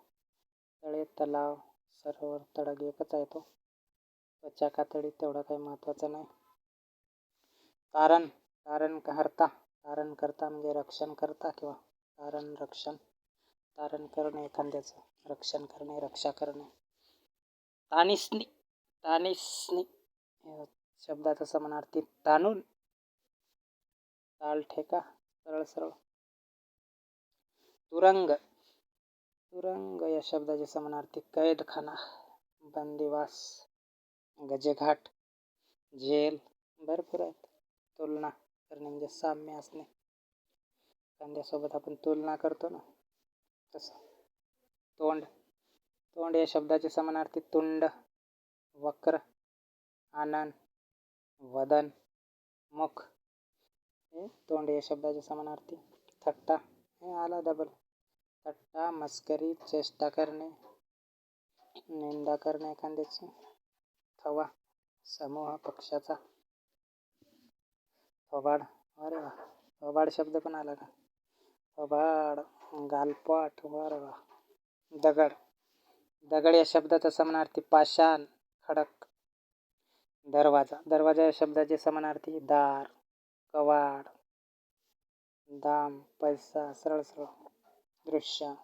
Speaker 1: तळे, तलाव, सरोवर, तडाग एकच आहे तो. त्वचा कातडी तेवढा काही महत्त्वाचा नाही. तारण, तारण करता, तारण करता म्हणजे रक्षण करता किंवा तारण रक्षण. तारण करणे, एखाद्याचं रक्षण करणे, रक्षा करणे. तानिसनी, तानिसनी शब्दाचा समानार्थी ताणून, ताल ठेका, सरळ सरळ. तुरंग, तुरंग या शब्दाचे समानार्थी कैदखाना, बंदिवास, गजेघाट, जेल. भरपूर आहेत. तुलना करणे म्हणजे साम्य असणे. एखाद्यासोबत आपण तुलना करतो ना तसं. तोंड, तोंड या शब्दाचे समानार्थी तुंड, वक्र, आनन, वदन, मुख. हे तोंड या शब्दाचे समानार्थी. थट्टा, हे आला डबल. थट्टा, मस्करी, चेष्टा करणे, निंदा करणे एखाद्याची. थवा, समूह, पक्षाचा. थोबाड, अरे वा, थोबाड शब्द पण आला का? थोबाड, गालपाट, वा. दगड, दगड या शब्दाचा समानार्थी पाषाण, खडक. दरवाजा, दरवाजा या शब्दाचे समानार्थी दार, कवाड, दाम, पैसा, सरळ सरळ. दृश्य,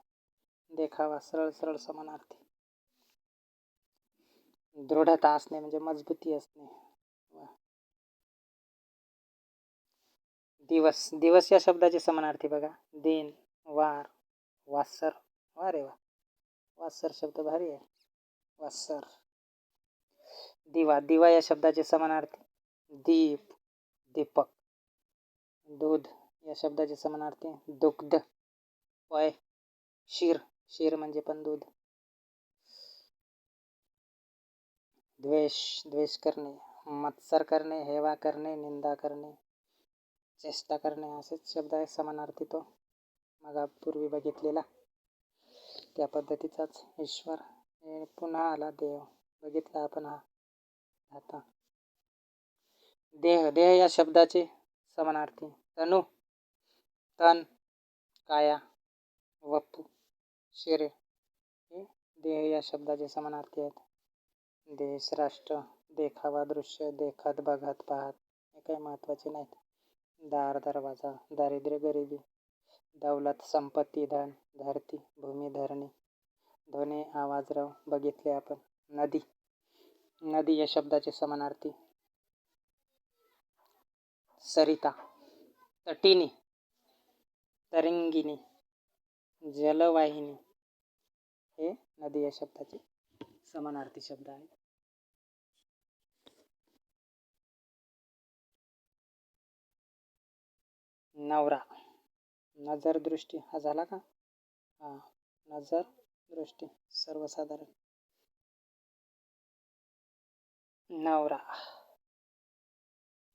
Speaker 1: देखावा, सरळ सरळ समानार्थी. दृढता असणे म्हणजे मजबूती असणे. दिवस, दिवस या शब्दाचे समानार्थी बघा. दिन, वार, वासर. वा रे वा, वासर शब्द भारी आहे. वासर. दिवा. दिवा या शब्दाचे समानार्थी दीप, दीपक. दूध या शब्दाचे समानार्थी दुग्ध, पय, क्षीर. क्षीर म्हणजे पण दूध. द्वेष, द्वेष करणे, मत्सर करणे, हेवा करणे, निंदा करणे, चेष्टा करणे असेच शब्द आहे समानार्थी. तो मग पूर्वी बघितलेला त्या पद्धतीचाच ईश्वर. पुन्हा आला देव. बघितला आपण हा. आता देह. देह या शब्दाचे समानार्थी तनु, तन, काया, वपू, शरीर. हे देह या शब्दाचे समानार्थी आहेत. देश, राष्ट्र, देखावा, दृश्य, देखत, बघत, पाहत हे काही महत्त्वाचे नाहीत. दार, दरवाजा, दारिद्र्य, गरिबी, दौलत, संपत्ती, धन, धरती, भूमी, धरणी, ध्वनी, आवाज, रव बघितले आपण. नदी. नदी या शब्दाचे समानार्थी सरिता, तटिनी, तरंगिणी, जलवाहिनी हे नदी या शब्दाचे समानार्थी शब्द आहेत. नवरा. नजर, दृष्टी हा झाला का? हा, नजर, दृष्टी सर्वसाधारण. नवरा.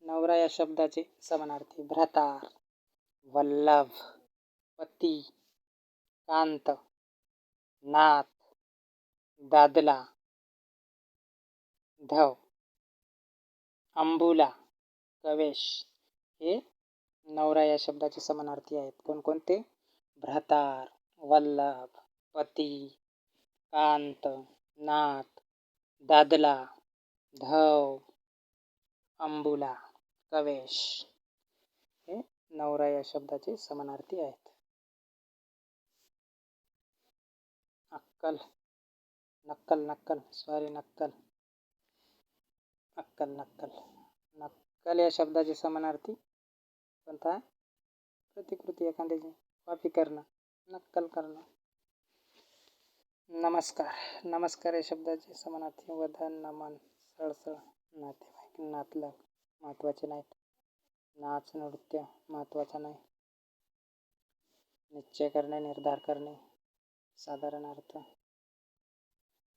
Speaker 1: नवरा या शब्दाचे समानार्थी भ्रातार, वल्लभ, पती, कांत, नाथ, दादला, धव, अंबुला, कवेश हे नवरा या शब्दाचे समानार्थी आहेत. कोणकोणते? भ्रातार, वल्लभ, पती, कांत, नाथ, दादला, धव, अंबुला, कवेश हे नवरा या शब्दाचे समानार्थी आहेत. अक्कल, नक्कल, नक्कल सॉरी नक्कल, अक्कल, नक्कल. नक्कल या शब्दाचे समानार्थी कोणता? प्रतिकृती, एखाद्याची कॉपी करणं, नक्कल करणं. नमस्कार. नमस्कार या शब्दाचे समानार्थी वदन, नमन, सळसळ, नातेवाईक, नातलग महत्त्वाचे नाहीत. नाच, नृत्य महत्त्वाचा नाही. निश्चय करणे, निर्धार करणे साधारण अर्थ.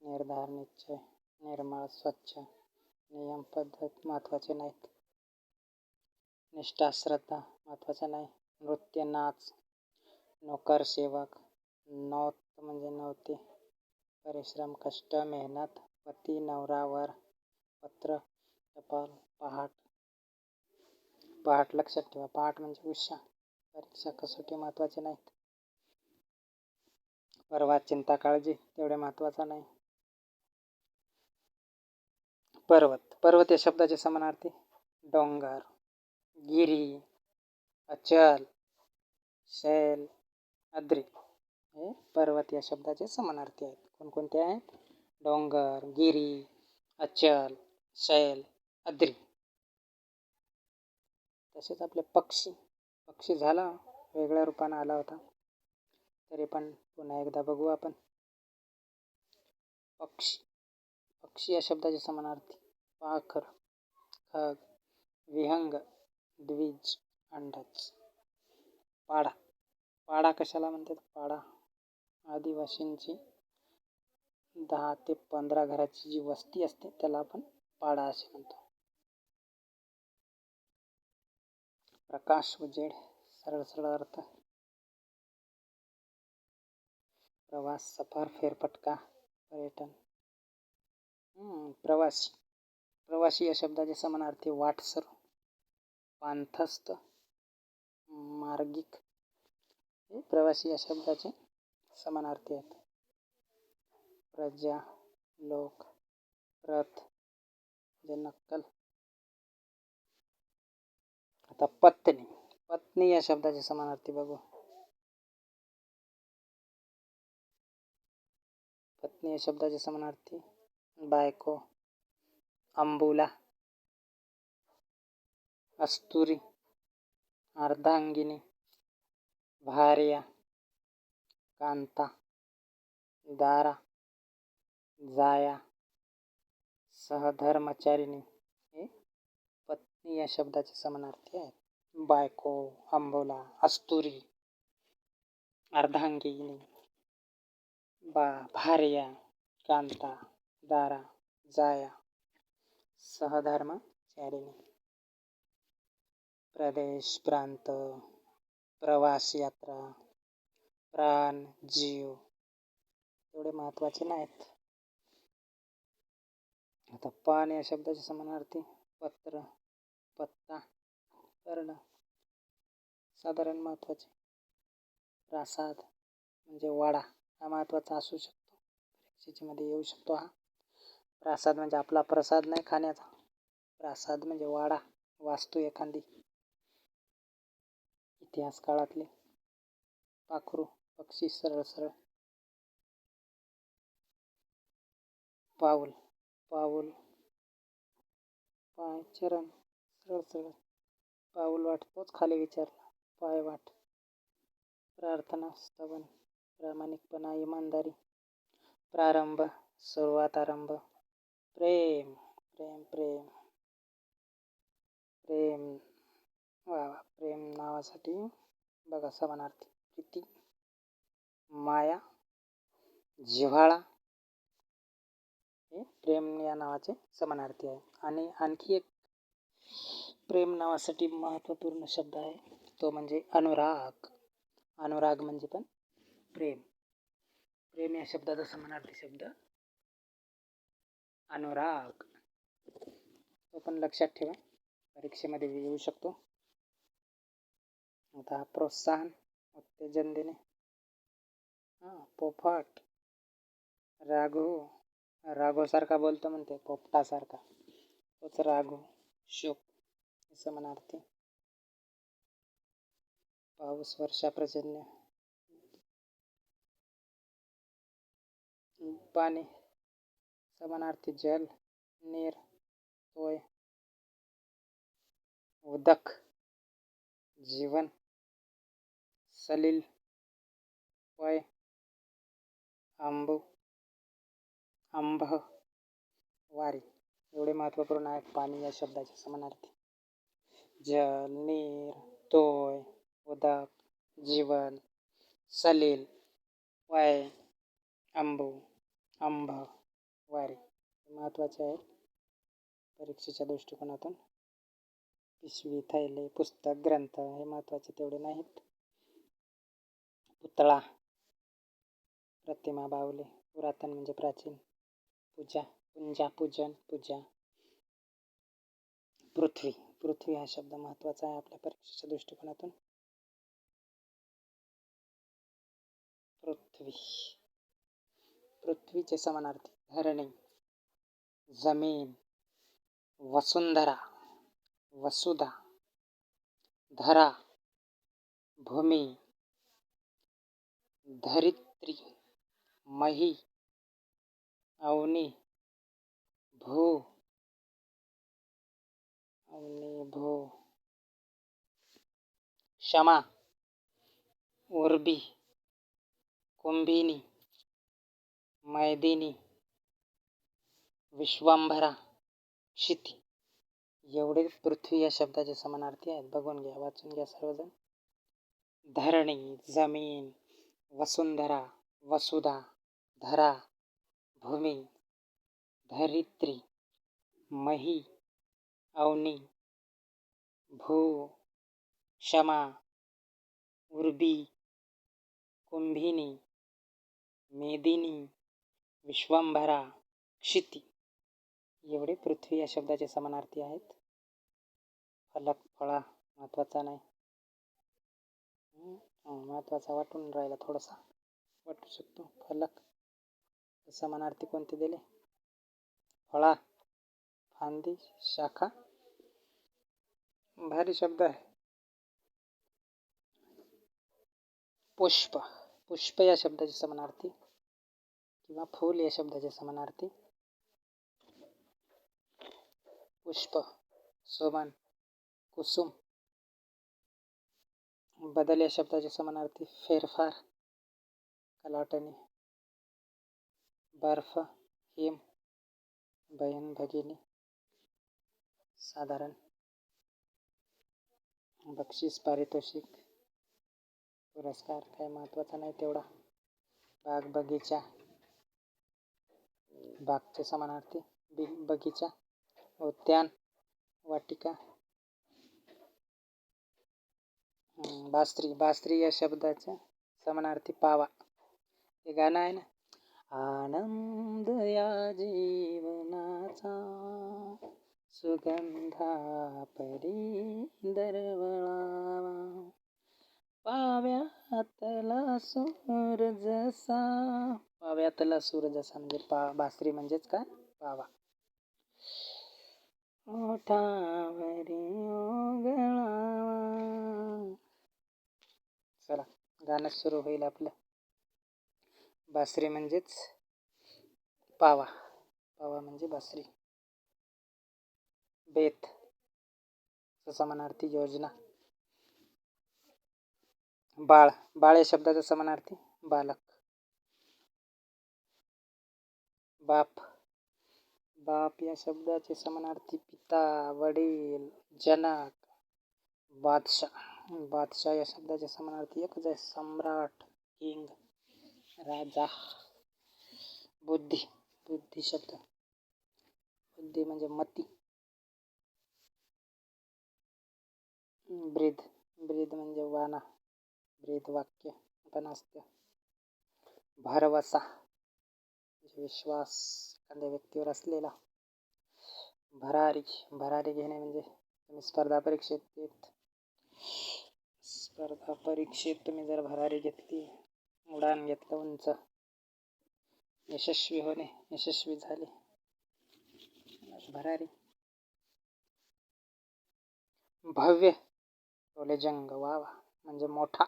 Speaker 1: निर्धार, निश्चय, निर्मळ, स्वच्छ, नियम, पद्धत महत्त्वाचे नाहीत. निष्ठा, श्रद्धा महत्त्वाचा नाही. नृत्य, नाच, नोकर, सेवक, नौत म्हणजे नव्हते, परिश्रम, कष्ट, मेहनत, पती, नवरा, वर, पत्र, टपाल, पहाट. पहाट लक्षात ठेवा. पहाट म्हणजे उषा. परीक्षा, कसोटी महत्त्वाचे नाहीत. परवा, चिंता, काळजी तेवढे महत्त्वाचा नाही. पर्वत. पर्वत या शब्दाचे समानार्थी डोंगर, गिरी, अचल, शैल, अद्री हे पर्वत या शब्दाचे समानार्थी आहेत. कोणकोणते आहेत? डोंगर, गिरी, अचल, शैल, अद्री. तसेच आपले पक्षी. पक्षी झाला वेगळ्या रूपाने आला होता, तरी पण पुन्हा एकदा बघू आपण. पक्षी. पक्षी या शब्दाचे समानार्थी पाखर, खग, विहंग, द्विज, अंडज. पाडा. पाडा कशाला म्हणतात? पाडा आदिवासींची 10 ते 15 घराची जी वस्ती असते त्याला आपण पाडा असे म्हणतो. प्रकाश, उजेड सरळ सरळ अर्थ. प्रवास, सफर, फेरफटका, पर्यटन. प्रवासी. प्रवासी या शब्दाचे समानार्थी वाटसर, पांथस्थ, मार्गिक हे प्रवासी या शब्दाचे समानार्थी आहेत. प्रजा, लोक, रथ म्हणजे नक्कल. आता पत्नी. पत्नी या शब्दाचे समानार्थी बघू. पत्नी या शब्दाचे समानार्थी बायको, अंबुला, अस्तुरी, अर्धांगिनी, भार्या, कांता, दारा, जाया, सहधर्मचारिणी हे पत्नी या शब्दाचे समानार्थी आहेत. बायको, अंबोला, अस्तुरी, अर्धांगिनी, भार्या, कांता, दारा, जाया. सहधर्मचारिणी. प्रदेश, प्रांत, प्रवास, यात्रा, प्राण, जीव एवढे महत्त्वाचे नाहीत. आता पान या शब्दाचे समानार्थी पत्र, पत्ता, पर्ण. साधारण महत्त्वाचे. प्रासाद म्हणजे वाडा हा महत्त्वाचा असू शकतो, परीक्षेमध्ये येऊ शकतो. हा प्रासाद म्हणजे आपला प्रसाद नाही खाण्याचा. प्रासाद म्हणजे वाडा, वास्तू एखादी. इतिहास काळातले. पाखरू, पक्षी, सरळ सरळ. पाऊल, पाऊल, पाय, चरण, सरळ सरळ. पाऊल वाट तोच खाली विचारला. पाय वाट. प्रार्थना, स्तवन, प्रामाणिकपणा, इमानदारी. प्रारंभ, सुरुवात, आरंभ. प्रेम, प्रेम, प्रेम, प्रेम. वा वा. प्रेम नावासाठी बघा समानार्थी प्रीती, माया, जिव्हाळा हे प्रेम या नावाचे समानार्थी आहे. आणि आणखी एक प्रेम नावासाठी महत्त्वपूर्ण शब्द आहे, तो म्हणजे अनुराग. अनुराग म्हणजे पण प्रेम. प्रेम या शब्दाचा समानार्थी शब्द अनुराग. तो पण लक्षात ठेवा, परीक्षेमध्ये येऊ शकतो. आता प्रोत्साहन, उत्तेजन देणे. पोफाट, राघू, राघोसारखा बोलतो म्हणते, पोपटासारखा, तोच राघू. शोक हे समानार्थी. पाऊस, वर्षा, पर्जन्य. पाणी समानार्थी जल, नीर, तोय. उदक, जीवन. सलील, वय. आंबू, आंब, वारी. एवढे महत्त्वपूर्ण आहेत पाणी या शब्दाचे समानार्थी. जल, नीर, तोय, उदक, जीवन, सलील, वय, आंबू, आंब, वारी. महत्त्वाचे आहेत परीक्षेच्या दृष्टिकोनातून. पिशवी, थैले, पुस्तक, ग्रंथ हे महत्त्वाचे तेवढे नाहीत. पुतळा, प्रतिमा, बाहुली. पुरातन म्हणजे प्राचीन. पूजा, पूंजा, पूजन, पूजा. पृथ्वी, पृथ्वी हा शब्द महत्त्वाचा आहे आपल्या परीक्षेच्या दृष्टिकोनातून. पृथ्वी, पृथ्वीचे समानार्थी धरणी, जमीन, वसुंधरा, वसुधा, धरा, भूमी, धरित्री, मही, अवनी, भू, अवनी, भू. क्षमा, उर्बी, कुंभिनी, मैदिनी, विश्वंभरा, क्षिती. एवढे पृथ्वी या शब्दाचे समानार्थी आहेत. बघून घ्या, वाचून घ्या सर्वजण. धरणी, जमीन, वसुंधरा, वसुधा, धरा, भूमी, धरित्री, मही, अवनी, भू, क्षमा, उर्बी, कुंभिनी, मेदिनी, विश्वंभरा, क्षिती. एवढे पृथ्वी या शब्दाचे समानार्थी आहेत. फलक, फळा महत्त्वाचा नाही. महत्त्वाचा वाटून राहिला, थोडासा वाटू शकतो. फलक समानार्थी कोणते दिले? फळा, फांदी, शाखा. भारी शब्द आहे. पुष्प, पुष्प या शब्दाचे समानार्थी किंवा फूल या शब्दाचे समानार्थी. पुष्प, सोमन, कुसुम. बदल या शब्दाचे समानार्थी फेरफार, कलाटणी. बर्फ, हिम, बहीण भगिनी, साधारण, बक्षीस, पारितोषिक, पुरस्कार काही महत्त्वाचा नाही तेवढा. बाग बगीचा, बागचे समानार्थी बगीचा, उद्यान, वाटिका. बासरी, बासरी या शब्दाचा समानार्थी पावा. हे गाणं आहे ना. आनंद या जीवनाचा सुगंधा परी दरवळावा, पाव्यातला सूर जसा. पाव्यातला सूर जसा म्हणजे बासरी म्हणजेच काय, पावा. ओठावरी ओघळावा. चला, गाणं सुरू होईल आपलं. बासरी म्हणजेच पावा, पावा म्हणजे बासरी. बेत समानार्थी योजना. बाळ, बाळ या शब्दाचा समानार्थी बालक. बाप, बाप या शब्दाचे समानार्थी पिता, वडील, जनक. बादशाह, बादशाह या शब्दाचे समानार्थी एकच आहे, सम्राट, किंग, राजा. बुद्धी, बुद्धी शब्द, बुद्धी म्हणजे मती. ब्रीद, ब्रीद म्हणजे वाना, ब्रीद वाक्य पण असतं. भरवसा म्हणजे विश्वास एखाद्या व्यक्तीवर असलेला. भरारी, भरारी घेणे म्हणजे तुम्ही स्पर्धा परीक्षेत तुम्ही जर भरारी घेतली, उडान घेतलं उंच, यशस्वी होणे, यशस्वी झाले, भरारी. भव्य, टोलेजंग, वावा म्हणजे मोठा.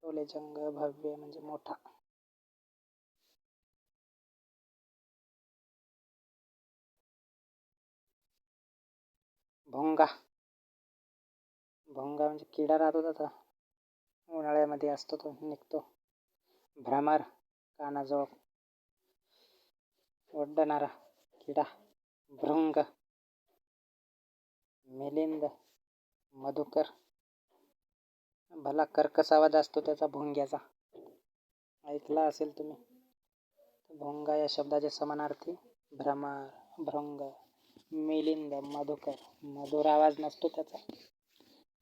Speaker 1: टोलेजंग, भव्य म्हणजे मोठा. भोंगा, भोंगा म्हणजे किडा राहतो त्याचा, उन्हाळ्यामध्ये असतो तो, निघतो. भ्रमर, कानाजवळ ओढणारा किडा. भृंग, मिलिंद, मधुकर. भला कर्कश आवाज असतो त्याचा, भोंग्याचा, ऐकला असेल तुम्ही. भोंगा या शब्दाचे समानार्थी भ्रमर, भृंग, मिलिंद, मधुकर. मधुर आवाज नसतो त्याचा,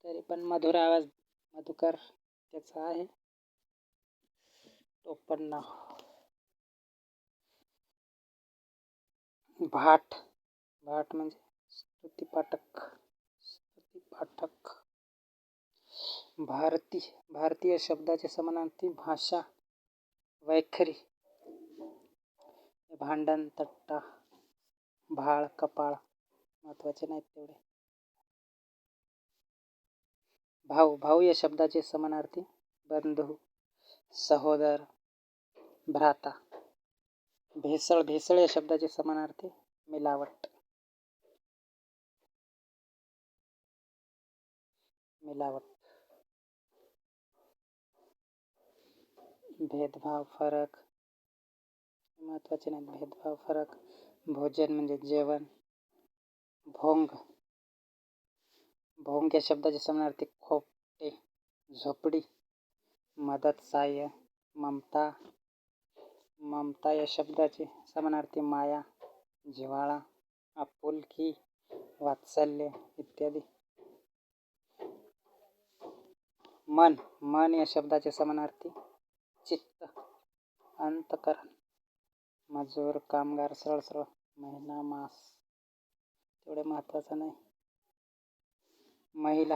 Speaker 1: तरी पण मधुर आवाज मधुकर त्याचा आहे. टोपण. भाट, भाट म्हणजे स्तुतिपाठक, स्तुतिपाठक. भारती, भारतीय शब्दाचे समानार्थी भाषा, वैखरी. भांडण, तट्टा, भाळ, कपाळ महत्वाचे नाहीत तेवढे. भाऊ, भाऊ या शब्दाचे समानार्थी बंधू, सहोदर, भ्राता. भेसळ, भेसळ या शब्दाचे समानार्थी मिलावट, मिलावट. भेदभाव, फरक महत्वाचे नाही, भेदभाव, फरक. भोजन म्हणजे जेवण. भोंग, भोंग या शब्दाचे समानार्थी खोपटे, झोपडी, मदत, साह्य. ममता, ममता या शब्दाचे समानार्थी माया, जिव्हाळा, आपुलकी, वात्सल्य इत्यादी. मन, मन या शब्दाचे समानार्थी चित्त, अंतकरण. मजूर, कामगार, सरळ, महिना, मास तेवढे महत्वाचं नाही. महिला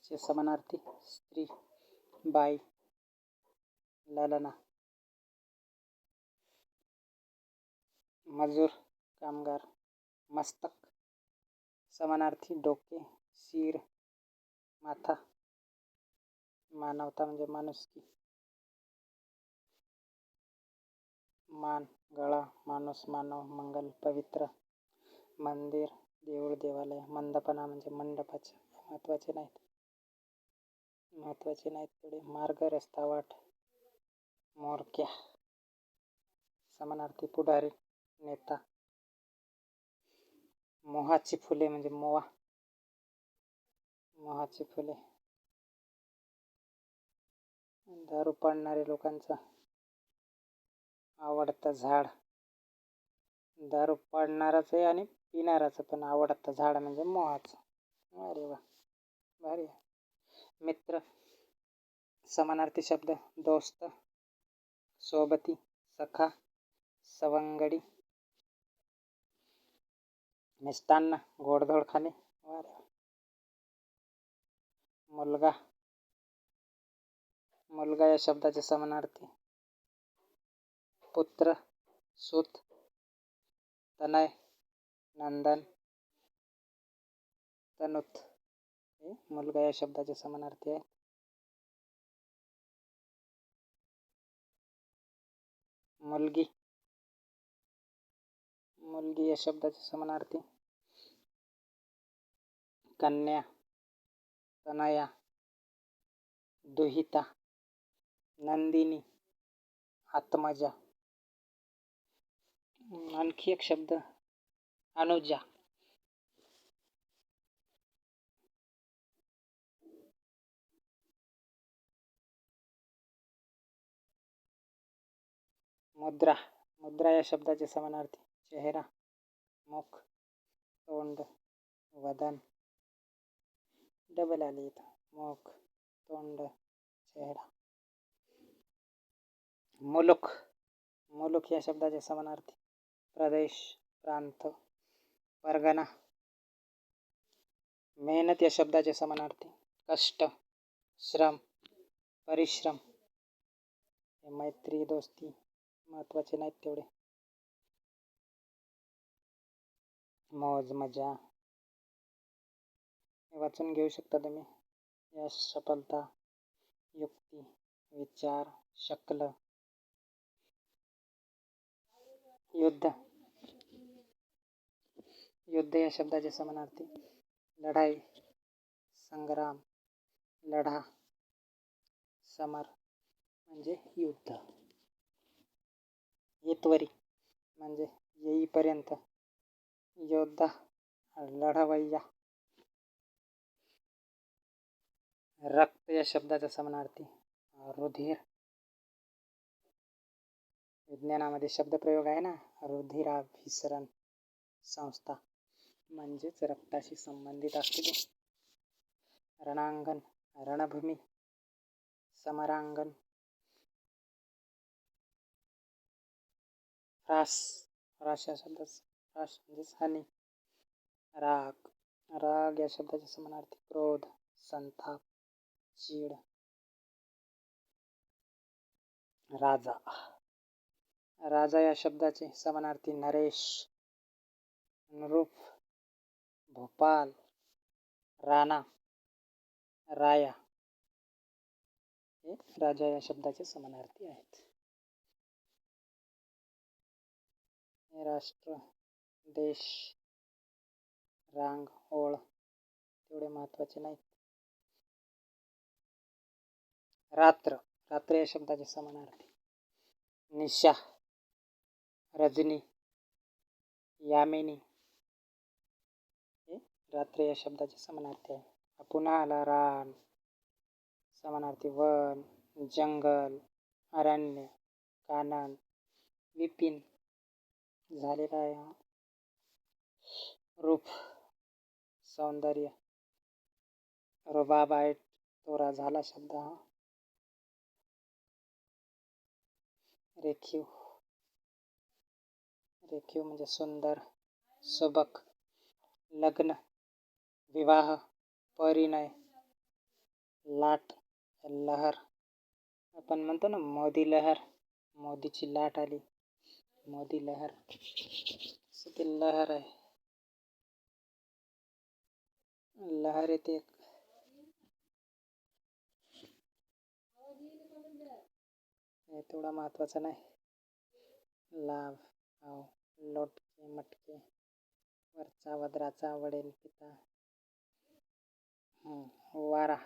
Speaker 1: चे समानार्थी स्त्री, बाई, ललना. मजूर, कामगार. मस्तक समानार्थी डोके, शिर, माथा. मानवता म्हणजे माणुसकी. मान, गळा, माणूस, मानव, मंगल, पवित्र. मंदिर, देऊळ, देवालय. मंदपणा म्हणजे मंडपाचे, महत्वाचे नाहीत, महत्वाचे नाहीत तेवढे. मार्ग, रस्ता, वाट. मोरक्या समानार्थी पुढारी, नेता. मोहाची फुले म्हणजे मोहा, मोहाची फुले. दारू पाडणारे लोकांचा आवडतं झाड. दारू पाडणाराचं आहे आणि पिणाराचं पण आवडतं झाड म्हणजे मोहाचं. अरे वा, भारी आहे. मित्र, समानार्थी शब्द दोस्त, सोबती, सखा, सवंगडी. मिष्टान्न, गोडधोड खाणे. वा रे वा. मुलगा, मुलगा या शब्दाचे समानार्थी पुत्र, सूत, तनय, नंदन, तनुत. हे मुलगा या शब्दाचे समानार्थी आहे. मुलगी, मुलगी या शब्दाचे समानार्थी कन्या, तनया, दुहिता, नंदिनी, आत्मजा. आणखी एक शब्द अनुजा. मुद्रा, मुद्रा या शब्दाचे समानार्थी चेहरा, मुख, तोंड, वदन. डबल आली इथं. मुख, तोंड, चेहरा. मुलुक, मुलुक या शब्दाचे समानार्थी प्रदेश, प्रांत, परगणा. मेहनत या शब्दाचे समानार्थी कष्ट, श्रम, परिश्रम. मैत्री, दोस्ती महत्वाचे नाहीत तेवढे. मौज मजा वाचून घेऊ शकता तुम्ही. यश, सफलता, युक्ती, विचार, शक्ल. युद्ध, युद्ध या शब्दाचे समानार्थी लढाई, संग्राम, लढा, समर म्हणजे युद्ध. येतवरी म्हणजे येईपर्यंत, योद्धा, लढवय्या. रक्त या शब्दाचा समानार्थी रुधिर. विज्ञानामध्ये शब्दप्रयोग आहे ना, रुधिराभिसरण संस्था म्हणजेच रक्ताशी संबंधित असते ते. रणांगण, रणभूमी, समरांगण. रास, रास या शब्दाचा रास म्हणजेच हानी. राग, राग या शब्दाचे समानार्थी क्रोध, संताप, चीड. राजा, राजा या शब्दाचे समानार्थी नरेश, नृप, भोपाल, राणा, राया. हे राजा या शब्दाचे समानार्थी आहेत. राष्ट्र, देश, रांग, ओळ तेवढे महत्वाचे नाहीत. रात्र, रात्र या शब्दाचे समानार्थी निशा, रजनी, यामिनी. हे रात्र या शब्दाचे समानार्थी आहे. पुन्हा आला रान, समानार्थी वन, जंगल, अरण्य, कानन, विपिन. झालेला आहे हा. रूप, सौंदर्य, रुबाब आहे तोरा झाला शब्द हा. रेखीव, रेखीव म्हणजे सुंदर, सुबक, लग्न, विवाह, परिणय, लाट, लहर. आपण म्हणतो ना मोदी लहर, मोदीची लाट आली, मोदी लहर. ती लहर आहे, लहर येते. तेवढा महत्वाचा नाही. लाभ, हाव, लोटके, मटके, वरचा, वद्राचा, वडेल, पिता. वारा,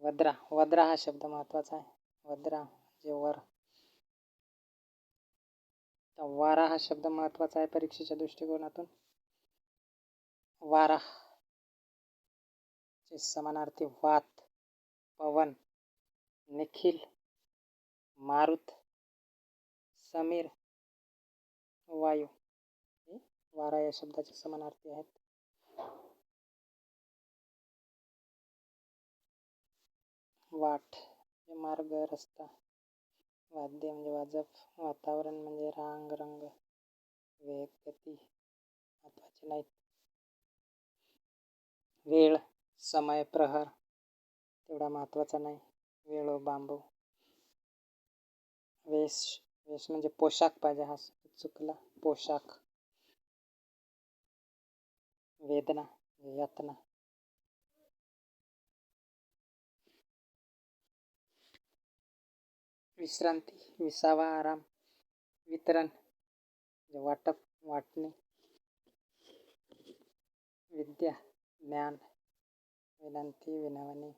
Speaker 1: वद्रा, वद्रा हा शब्द महत्वाचा आहे. वद्रा जे वर. वारा हा शब्द महत्वाचा आहे परीक्षेच्या दृष्टिकोनातून. वारा चे समानार्थी वात, पवन, निखिल, मारुत, समीर, वायू हे वारा या शब्दाचे समानार्थी आहेत. वाट म्हणजे मार्ग, रस्ता. वाद्य म्हणजे वाजप. वातावरण म्हणजे रांग, रंग, वेग, गती महत्वाचे नाहीत. वेळ, समय, प्रहर तेवढा महत्वाचा नाही. वेळो बांबू. वेश, वेश म्हणजे पोशाख पाहिजे, हा चुकला. पोशाख. वेदना म्हणजे यातना. विश्रांती, विसावा, आराम. वितरण म्हणजे वाटप, वाटणे. विद्या, ज्ञान. विनंती, विनवणी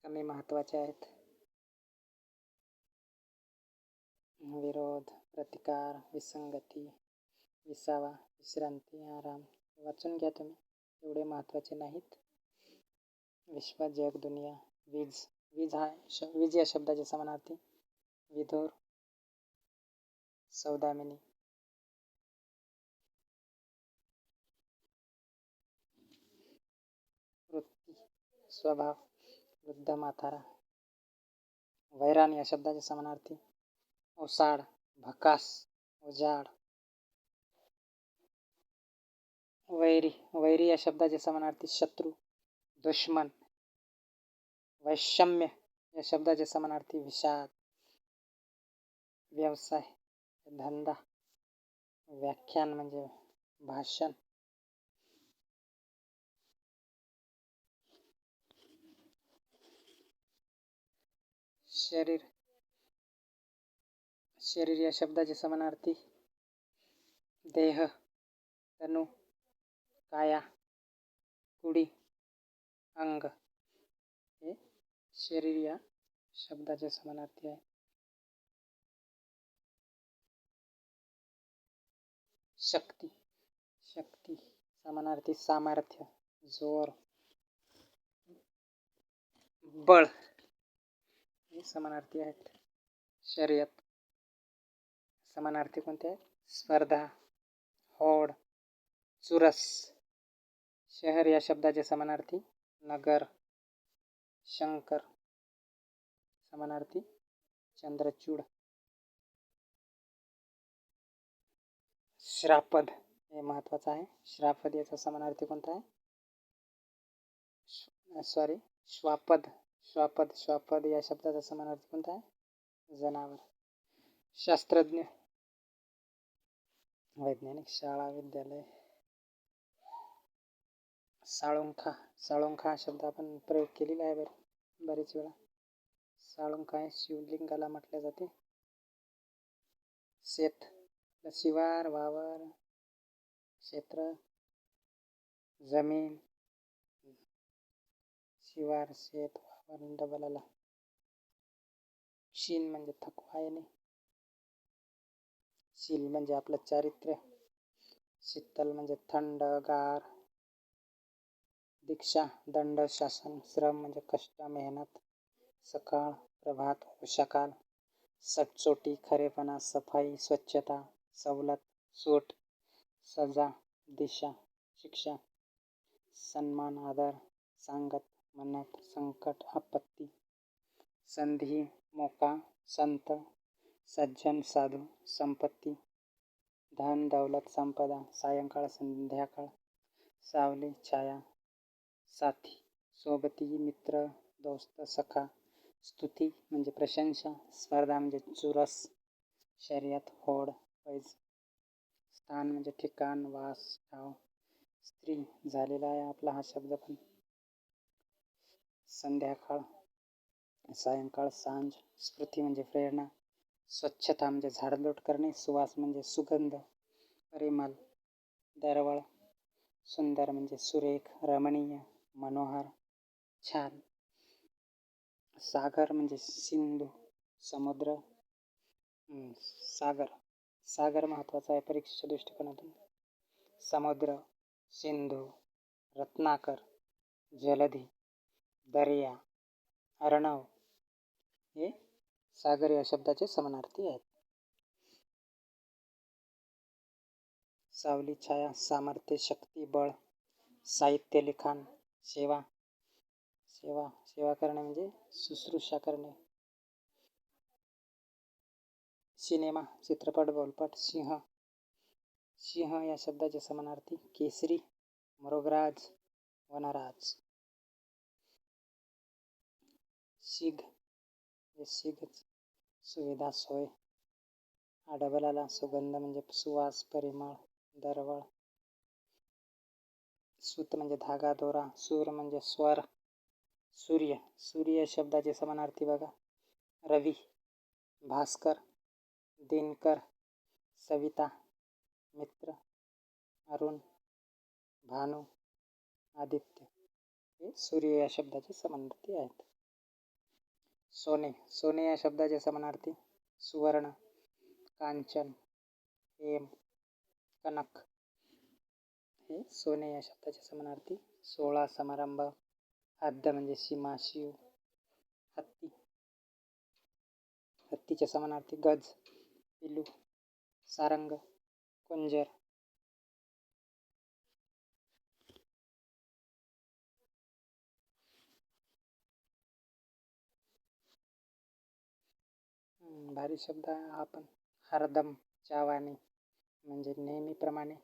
Speaker 1: कमी महत्वाचे आहेत. विरोध, प्रतिकार, विसंगती, विसावा, विश्रांती, आराम वाचून घ्या तुम्ही, एवढे महत्वाचे नाहीत. विश्व, जग, दुनिया. वीज, वीज हा वीज या शब्दाचे समानार्थी विधुर, सौदामिनी. वृत्ती, स्वभाव, वृद्ध, म्हातारा. वैराण या शब्दाचे समानार्थी ओसाड, भकास, उजाड. वैरी, वैरी या शब्दाचे समानार्थी शत्रू, दुश्मन. वैषम्य या शब्दाचे समानार्थी विषाद. व्यवसाय, धंदा. व्याख्यान म्हणजे भाषण. शरीर, शरीर या शब्दाचे समानार्थी देह, तनु, काया, कुडी, अंग हे शरीर या शब्दाचे समानार्थी आहे. शक्ती, शक्ती समानार्थी सामर्थ्य, जोर. बळ हे समानार्थी आहेत. शर्यत समानार्थी कोणते आहेत? स्पर्धा, होड, चुरस. शहर या शब्दाचे समानार्थी नगर, शंकर. समानार्थी चंद्रचूड. श्रापद हे महत्वाचं आहे. श्रापद याचा समानार्थी कोणता आहे? श्वापद. श्वापद, श्वापद या शब्दाचा समानार्थी कोणता आहे? जनावर. शास्त्रज्ञ, वैज्ञानिक, शाळा, विद्यालय. साळुंखा, साळुंखा हा शब्द आपण प्रयोग केलेला आहे बरेच वेळा. साळुंखा हे शिवलिंगाला म्हटले जाते. शेत, शिवार, वावर, क्षेत्र, जमीन. शिवार, शेत, वावर डबल आला. शील म्हणजे थकवा येणे. शील म्हणजे आपलं चारित्र्य. शीतल म्हणजे थंड, गार. दीक्षा, दंड, शासन. श्रम म्हणजे कष्ट, मेहनत. सकाळ, प्रभात, उषाकाल. सटसोटी, खरेपणा, सफाई, स्वच्छता, सवलत, सूट, सजा, दिशा, शिक्षा. सन्मान, आदर, सांगत, म्हणत, संकट, आपत्ती. संधी, मोका, संत, सज्जन, साधू, संपत्ती. धन, दौलत, संपदा. सायंकाळ, संध्याकाळ. सावली, छाया, साथी, सोबती, मित्र, दोस्त, सखा. स्तुती म्हणजे प्रशंसा. स्पर्धा म्हणजे चुरस. शर्यत, होड, पैज. स्थान म्हणजे ठिकाण, वास, ठाव. स्त्री झालेला आहे आपला हा शब्द पण. संध्याकाळ, सायंकाळ, सांज. स्मृती म्हणजे प्रेरणा. स्वच्छता म्हणजे झाडलोट करणे. सुवास म्हणजे सुगंध, परिमल, दरवळ. सुंदर म्हणजे सुरेख, रमणीय, मनोहर, छान. सागर म्हणजे सिंधू, समुद्र. सागर, सागर महत्वाचा आहे परीक्षेच्या दृष्टिकोनातून. समुद्र, सिंधू, रत्नाकर, जलधी, दर्या, अर्णव हे सागर या शब्दाचे समानार्थी आहेत. सावली, छाया, सामर्थ्य, शक्ती, बळ, साहित्य, लिखाण, सेवा. सेवा करणे म्हणजे शुश्रूषा करणे. सिनेमा, चित्रपट, बोलपट. सिंह या शब्दाचे समानार्थी केसरी, मृगराज, वनराज. शीघ सुविधा, सोय. डबल आला सुगंध म्हणजे सुवास, परिमळ, दरवळ. सूत म्हणजे धागा, दोरा. सूर म्हणजे स्वर. सूर्य शब्दाचे समानार्थी बघा रवी, भास्कर, दिनकर, सविता, मित्र, अरुण, भानू, आदित्य हे सूर्य या शब्दाचे समानार्थी आहेत. सोने या शब्दाचे समानार्थी सुवर्ण, कांचन, हेम, कनक हे सोने या शब्दाचे समानार्थी. सोहळा, समारंभ. हद्द म्हणजे सीमा, शिव, हत्तीचे समानार्थी गज, पिलू, सारंग, कुंजर. भारी शब्द हा पण हरदम, चावाने म्हणजे नेहमीप्रमाणे.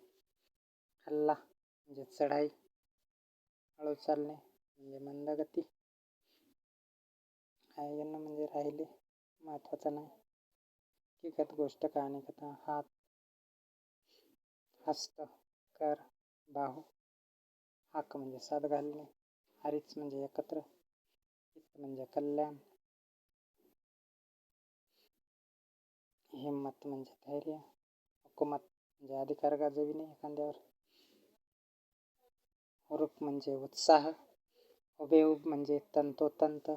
Speaker 1: हल्ला म्हणजे चढाई, हळू चालणे म्हणजे मंदगती. आयन म्हणजे राहिले, महत्वाचा नाही. हकीकत, गोष्ट, कहाणी, कथा. हात, हस्त, कर, बाहू. हाक म्हणजे साथ घालणे. हरीच म्हणजे एकत्र. हित म्हणजे कल्याण. हिम्मत म्हणजे धैर्य. हुकूमत म्हणजे अधिकार गाजविणे एखाद्यावर. हुरूप म्हणजे उत्साह. हुबेहूब म्हणजे तंतोतंत.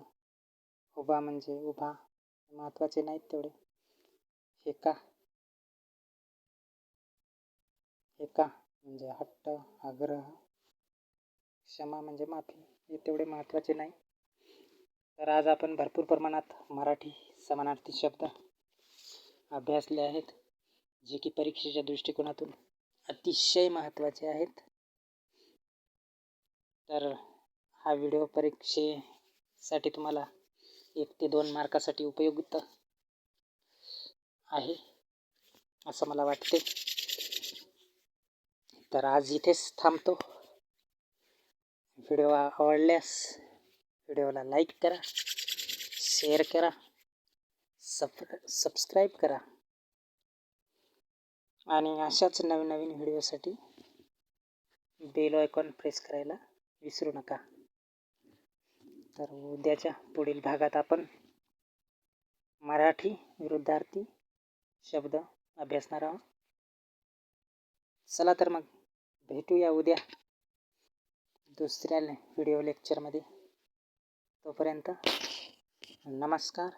Speaker 1: उभा म्हणजे उभा, महत्वाचे नाहीत तेवढे. हेका म्हणजे हट्ट, आग्रह. क्षमा म्हणजे माफी, हे तेवढे महत्वाचे नाही. तर आज आपण भरपूर प्रमाणात मराठी समानार्थी शब्द अभ्यासले आहेत, जे की परीक्षेच्या दृष्टिकोनातून अतिशय महत्त्वाचे आहेत. तर हा व्हिडिओ परीक्षेसाठी तुम्हाला 1 ते 2 मार्कासाठी उपयुक्त आहे असं मला वाटते. तर आज इथेच थांबतो. व्हिडिओ आवडल्यास व्हिडिओला लाईक करा, शेअर करा, सबस्क्राईब करा आणि अशाच नवीन व्हिडिओसाठी बेल आयकॉन प्रेस करायला विसरू नका. तर उद्याच्या पुढील भागात आपण मराठी विरुद्धार्थी शब्द अभ्यासणार आहोत. चला तर मग भेटूया उद्या दुसऱ्या व्हिडिओ लेक्चरमध्ये. तोपर्यंत नमस्कार.